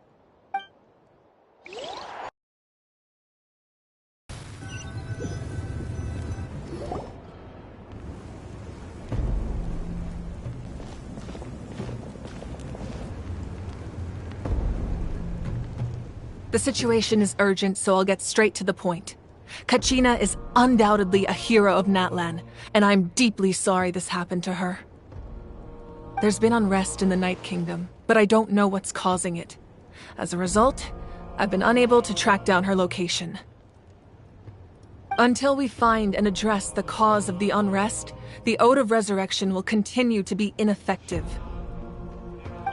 The situation is urgent, so I'll get straight to the point. Kachina is undoubtedly a hero of Natlan, and I'm deeply sorry this happened to her. There's been unrest in the Night Kingdom, but I don't know what's causing it. As a result, I've been unable to track down her location. Until we find and address the cause of the unrest, the Ode of Resurrection will continue to be ineffective.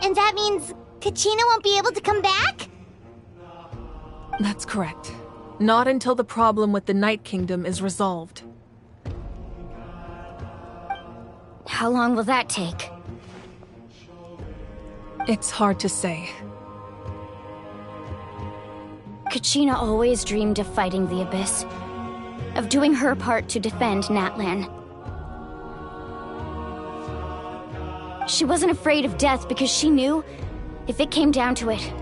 And that means Kachina won't be able to come back? That's correct. Not until the problem with the Night Kingdom is resolved. How long will that take? It's hard to say. Kachina always dreamed of fighting the Abyss, of doing her part to defend Natlan. She wasn't afraid of death because she knew, if it came down to it,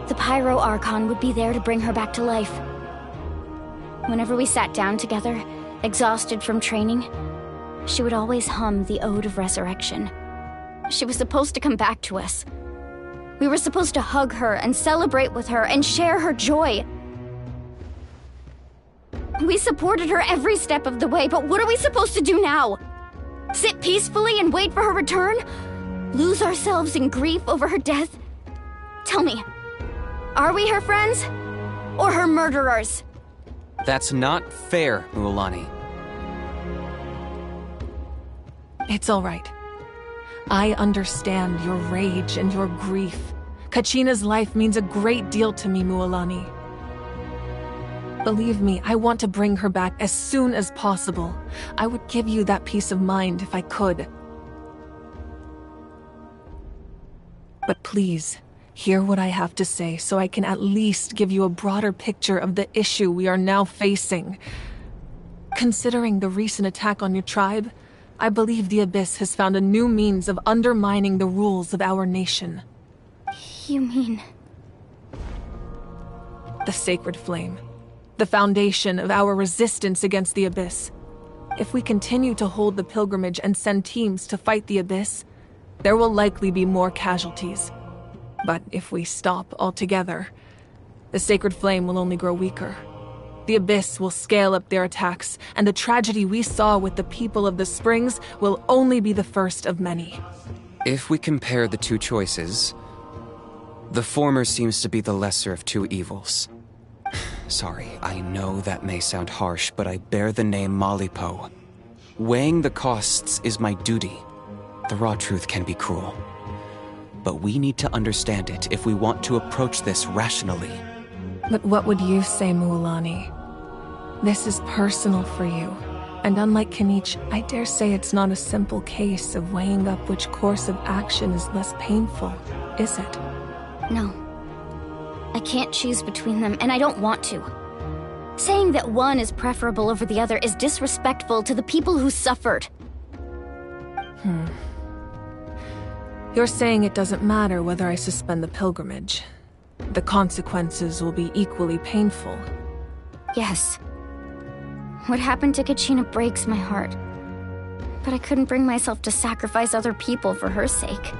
the Pyro Archon would be there to bring her back to life. Whenever we sat down together, exhausted from training, she would always hum the Ode of Resurrection. She was supposed to come back to us. We were supposed to hug her and celebrate with her and share her joy. We supported her every step of the way, but what are we supposed to do now? Sit peacefully and wait for her return? Lose ourselves in grief over her death? Tell me, are we her friends? Or her murderers? That's not fair, Mualani. It's all right. I understand your rage and your grief. Kachina's life means a great deal to me, Mualani. Believe me, I want to bring her back as soon as possible. I would give you that peace of mind if I could. But please, hear what I have to say so I can at least give you a broader picture of the issue we are now facing. Considering the recent attack on your tribe, I believe the Abyss has found a new means of undermining the rules of our nation. You mean? The Sacred Flame. The foundation of our resistance against the Abyss. If we continue to hold the pilgrimage and send teams to fight the Abyss, there will likely be more casualties. But if we stop altogether, the Sacred Flame will only grow weaker. The Abyss will scale up their attacks, and the tragedy we saw with the people of the Springs will only be the first of many. If we compare the two choices, the former seems to be the lesser of two evils. Sorry, I know that may sound harsh, but I bear the name Malipo. Weighing the costs is my duty. The raw truth can be cruel. But we need to understand it if we want to approach this rationally. But what would you say, Mualani? This is personal for you, and unlike Kanich, I dare say it's not a simple case of weighing up which course of action is less painful, is it? No. I can't choose between them, and I don't want to. Saying that one is preferable over the other is disrespectful to the people who suffered. You're saying it doesn't matter whether I suspend the pilgrimage. The consequences will be equally painful. Yes. What happened to Kachina breaks my heart. But I couldn't bring myself to sacrifice other people for her sake.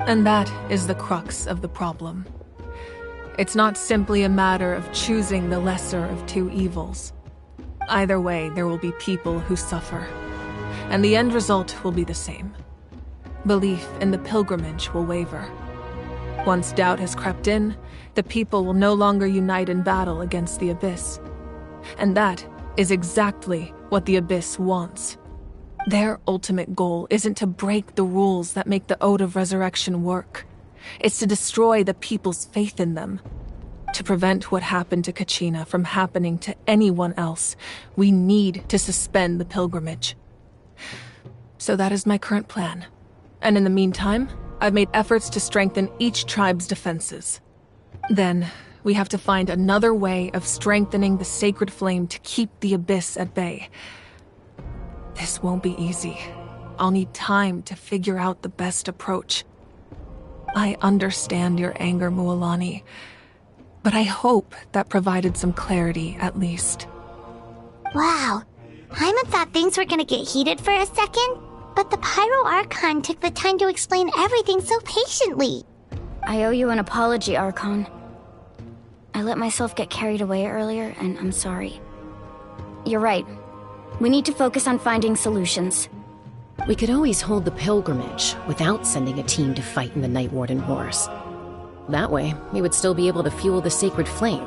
And that is the crux of the problem. It's not simply a matter of choosing the lesser of two evils. Either way, there will be people who suffer. And the end result will be the same. Belief in the pilgrimage will waver. Once doubt has crept in, the people will no longer unite in battle against the Abyss. And that is exactly what the Abyss wants. Their ultimate goal isn't to break the rules that make the Ode of Resurrection work. It's to destroy the people's faith in them. To prevent what happened to Kachina from happening to anyone else, we need to suspend the pilgrimage. So that is my current plan. And in the meantime, I've made efforts to strengthen each tribe's defenses. Then, we have to find another way of strengthening the sacred flame to keep the Abyss at bay. This won't be easy. I'll need time to figure out the best approach. I understand your anger, Mualani, but I hope that provided some clarity at least. Wow. Paimon thought things were gonna get heated for a second, but the Pyro Archon took the time to explain everything so patiently. I owe you an apology, Archon. I let myself get carried away earlier, and I'm sorry. You're right. We need to focus on finding solutions. We could always hold the pilgrimage without sending a team to fight in the Night Warden Wars. That way, we would still be able to fuel the sacred flame.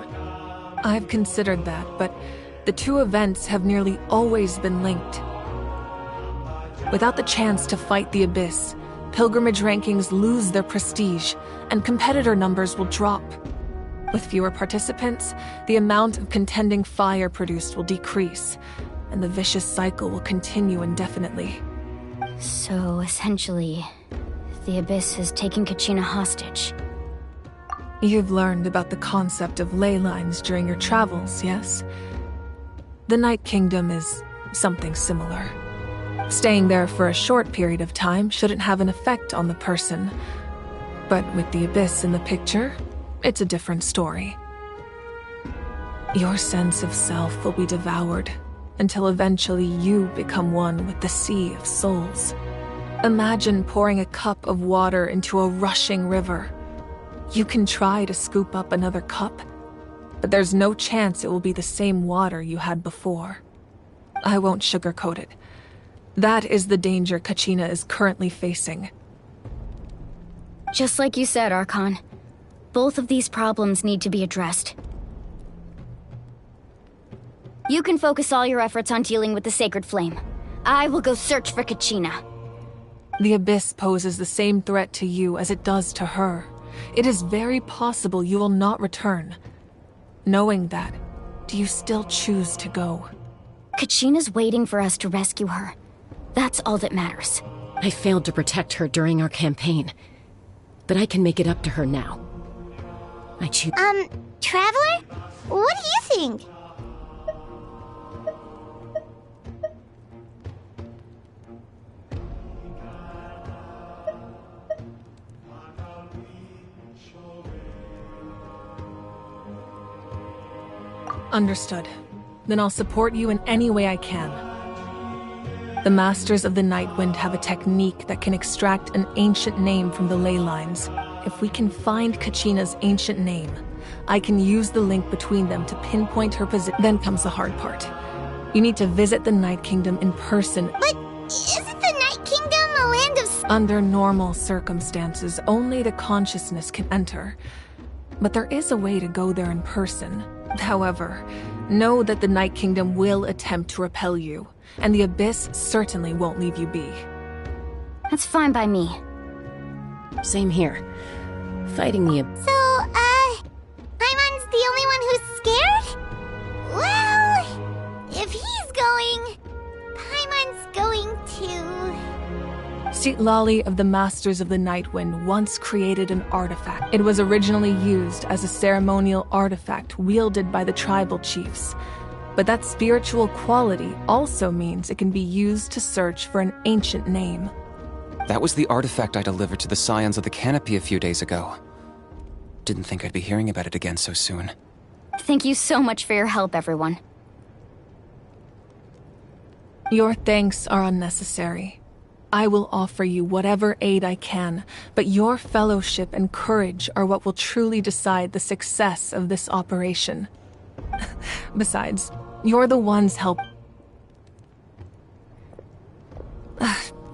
I've considered that, but the two events have nearly always been linked. Without the chance to fight the Abyss, pilgrimage rankings lose their prestige, and competitor numbers will drop. With fewer participants, the amount of contending fire produced will decrease, and the vicious cycle will continue indefinitely. So, essentially, the Abyss has taken Kachina hostage. You've learned about the concept of ley lines during your travels, yes? The Night Kingdom is something similar. Staying there for a short period of time shouldn't have an effect on the person. But with the Abyss in the picture, it's a different story. Your sense of self will be devoured until eventually you become one with the sea of souls. Imagine pouring a cup of water into a rushing river. You can try to scoop up another cup, but there's no chance it will be the same water you had before. I won't sugarcoat it. That is the danger Kachina is currently facing. Just like you said, Archon. Both of these problems need to be addressed. You can focus all your efforts on dealing with the sacred flame. I will go search for Kachina. The Abyss poses the same threat to you as it does to her. It is very possible you will not return. Knowing that, do you still choose to go? Kachina's waiting for us to rescue her. That's all that matters. I failed to protect her during our campaign, but I can make it up to her now. I choose. Traveler? What do you think? Understood. Then I'll support you in any way I can. The Masters of the Nightwind have a technique that can extract an ancient name from the ley lines. If we can find Kachina's ancient name, I can use the link between them to pinpoint her position. Then comes the hard part. You need to visit the Night Kingdom in person. But isn't the Night Kingdom a land of... Under normal circumstances, only the consciousness can enter. But there is a way to go there in person. However, know that the Night Kingdom will attempt to repel you, and the Abyss certainly won't leave you be. That's fine by me. Same here. Fighting the Abyss. So, Paimon's the only one who's scared? Well, if he's going, Paimon's going too. Citlali of the Masters of the Nightwind once created an artifact. It was originally used as a ceremonial artifact wielded by the tribal chiefs. But that spiritual quality also means it can be used to search for an ancient name. That was the artifact I delivered to the Scions of the Canopy a few days ago. Didn't think I'd be hearing about it again so soon. Thank you so much for your help, everyone. Your thanks are unnecessary. I will offer you whatever aid I can, but your fellowship and courage are what will truly decide the success of this operation. Besides, you're the ones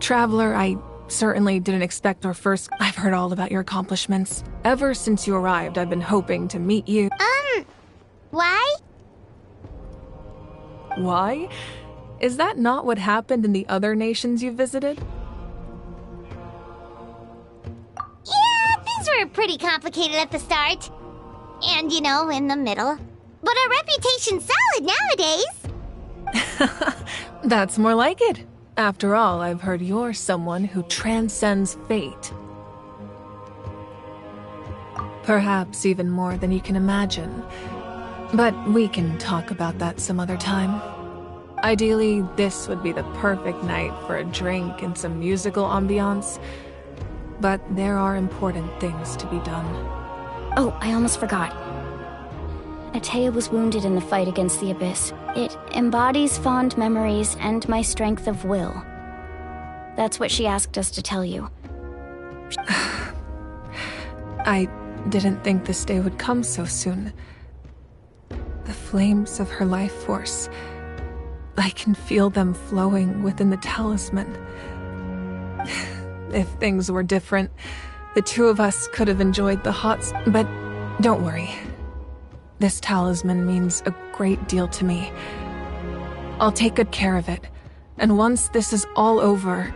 Traveler, I certainly didn't expect our first... I've heard all about your accomplishments. Ever since you arrived, I've been hoping to meet you. Why? Why? Is that not what happened in the other nations you visited? Yeah, things were pretty complicated at the start. And, in the middle. But a reputation's solid nowadays. That's more like it. After all, I've heard you're someone who transcends fate. Perhaps even more than you can imagine. But we can talk about that some other time. Ideally, this would be the perfect night for a drink and some musical ambiance. But there are important things to be done. Oh, I almost forgot. Atea was wounded in the fight against the Abyss. It embodies fond memories and my strength of will. That's what she asked us to tell you. I didn't think this day would come so soon. The flames of her life force. I can feel them flowing within the talisman. If things were different, the two of us could have enjoyed the but don't worry. This talisman means a great deal to me. I'll take good care of it, and once this is all over...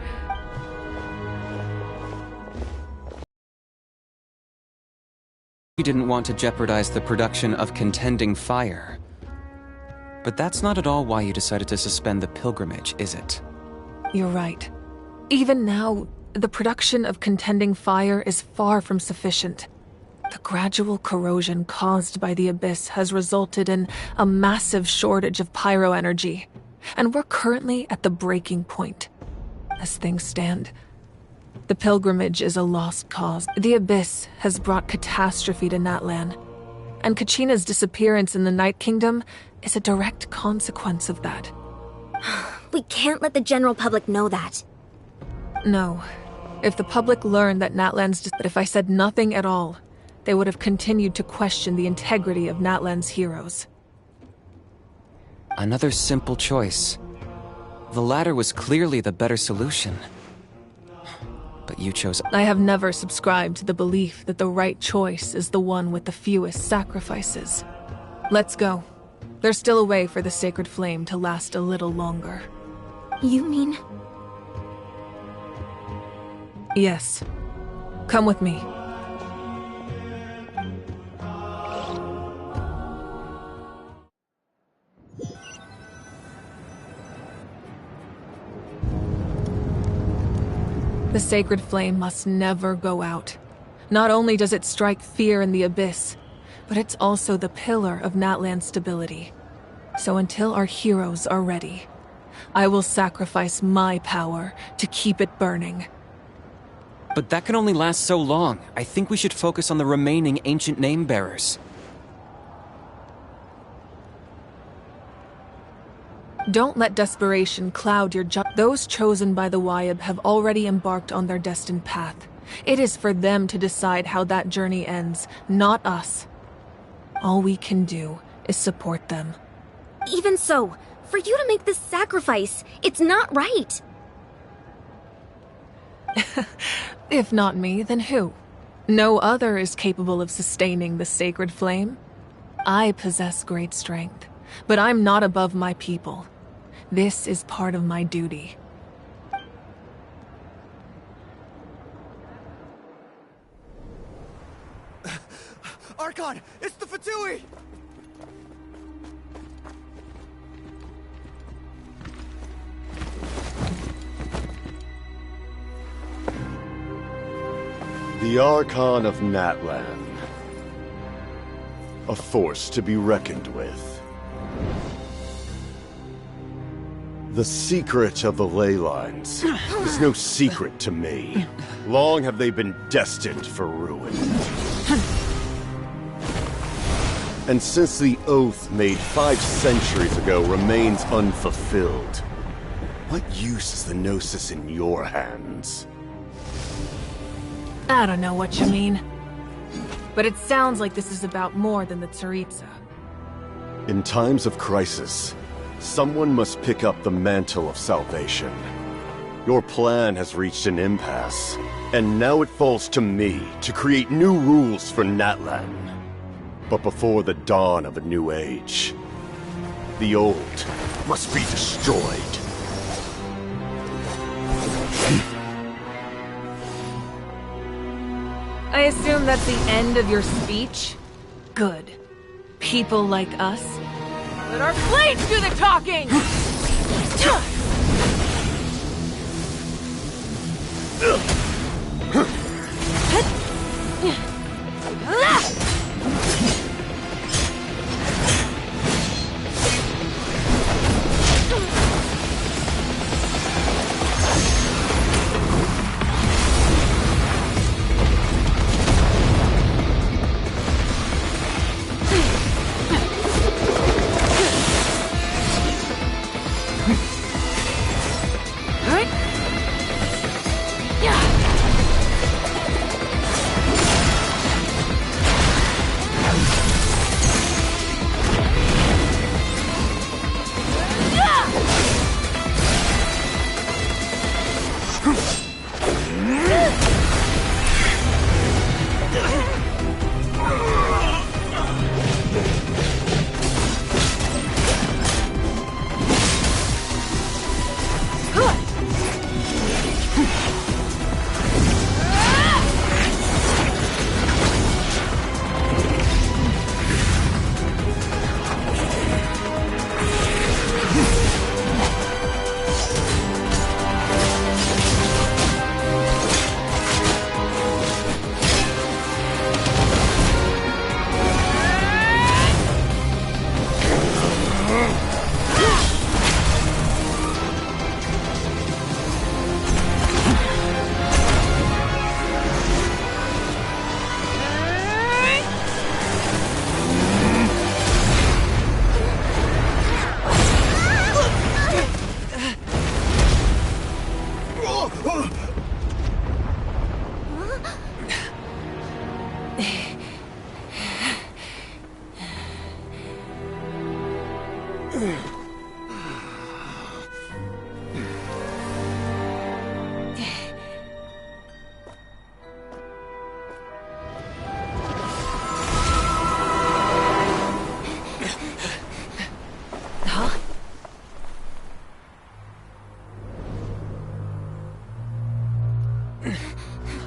You didn't want to jeopardize the production of Contending Fire. But that's not at all why you decided to suspend the pilgrimage, is it? You're right. Even now, the production of Contending Fire is far from sufficient. The gradual corrosion caused by the Abyss has resulted in a massive shortage of pyro energy, and we're currently at the breaking point. As things stand, the pilgrimage is a lost cause. The Abyss has brought catastrophe to Natlan, and Kachina's disappearance in the Night Kingdom is a direct consequence of that. We can't let the general public know that. No. If the public learned that but if I said nothing at all, they would have continued to question the integrity of Natlan's heroes. Another simple choice. The latter was clearly the better solution. But you chose... I have never subscribed to the belief that the right choice is the one with the fewest sacrifices. Let's go. There's still a way for the sacred flame to last a little longer. You mean... Yes. Come with me. The sacred flame must never go out. Not only does it strike fear in the Abyss, but it's also the pillar of Natlan's stability. So until our heroes are ready, I will sacrifice my power to keep it burning. But that can only last so long. I think we should focus on the remaining ancient name-bearers. Don't let desperation cloud your judgment. Those chosen by the Wyeb have already embarked on their destined path. It is for them to decide how that journey ends, not us. All we can do is support them. Even so, for you to make this sacrifice, it's not right. If not me, then who? No other is capable of sustaining the sacred flame. I possess great strength, but I'm not above my people. This is part of my duty. Archon, it's the Fatui! The Archon of Natlan. A force to be reckoned with. The secret of the ley lines is no secret to me. Long have they been destined for ruin. And since the oath made 5 centuries ago remains unfulfilled, what use is the Gnosis in your hands? I don't know what you mean. But it sounds like this is about more than the Tsaritsa. In times of crisis, someone must pick up the mantle of salvation. Your plan has reached an impasse, and now it falls to me to create new rules for Natlan. But before the dawn of a new age, the old must be destroyed. I assume that's the end of your speech? Good. People like us. Let our blades do the talking!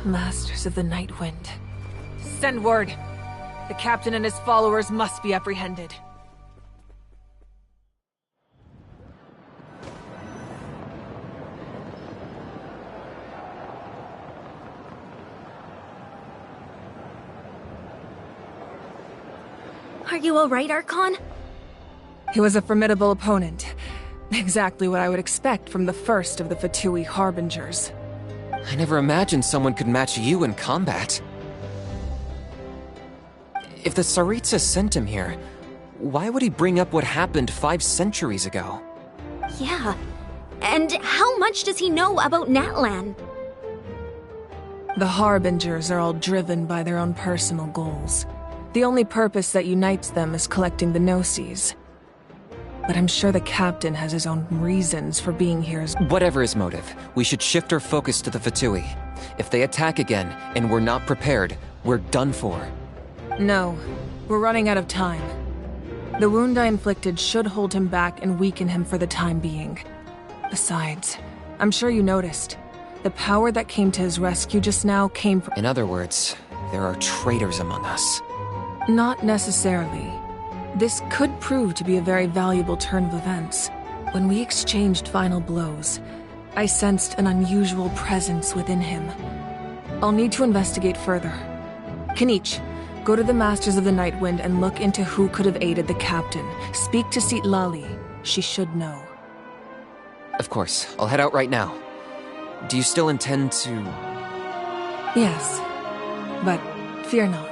Masters of the Night Wind. Send word. The captain and his followers must be apprehended. Are you alright, Archon? He was a formidable opponent. Exactly what I would expect from the first of the Fatui Harbingers. I never imagined someone could match you in combat. If the Tsaritsa sent him here, why would he bring up what happened 5 centuries ago? Yeah. And how much does he know about Natlan? The Harbingers are all driven by their own personal goals. The only purpose that unites them is collecting the Gnosis. But I'm sure the captain has his own reasons for being here as— Whatever his motive, we should shift our focus to the Fatui. If they attack again, and we're not prepared, we're done for. No, we're running out of time. The wound I inflicted should hold him back and weaken him for the time being. Besides, I'm sure you noticed, the power that came to his rescue just now came from— In other words, there are traitors among us. Not necessarily. This could prove to be a very valuable turn of events. When we exchanged final blows, I sensed an unusual presence within him. I'll need to investigate further. Kinich, go to the Masters of the Night Wind and look into who could have aided the captain. Speak to Sitlali. She should know. Of course, I'll head out right now. Do you still intend to— Yes, but fear not.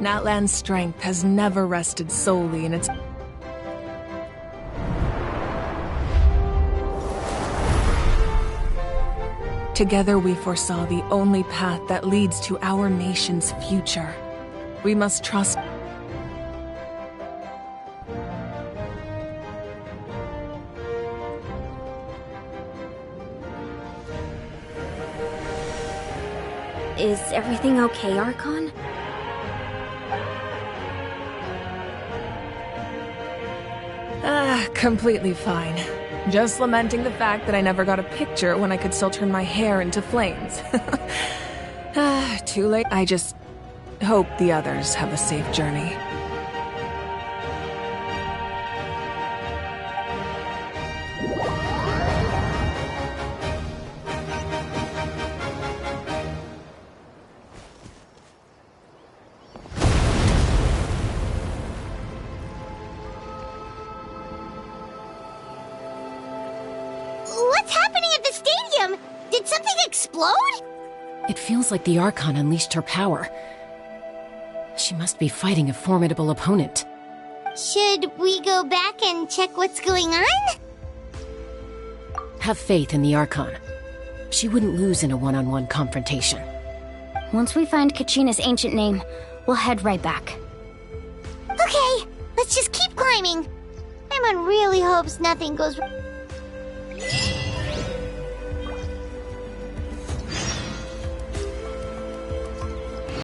Natlan's strength has never rested solely in its— Together we foresaw the only path that leads to our nation's future. We must trust— Is everything okay, Archon? Completely fine. Just lamenting the fact that I never got a picture when I could still turn my hair into flames. Too late. I just hope the others have a safe journey. What's happening at the stadium? Did something explode? It feels like the Archon unleashed her power. She must be fighting a formidable opponent. Should we go back and check what's going on? Have faith in the Archon. She wouldn't lose in a one-on-one confrontation. Once we find Kachina's ancient name, we'll head right back. Okay, let's just keep climbing. Paimon really hopes nothing goes wrong.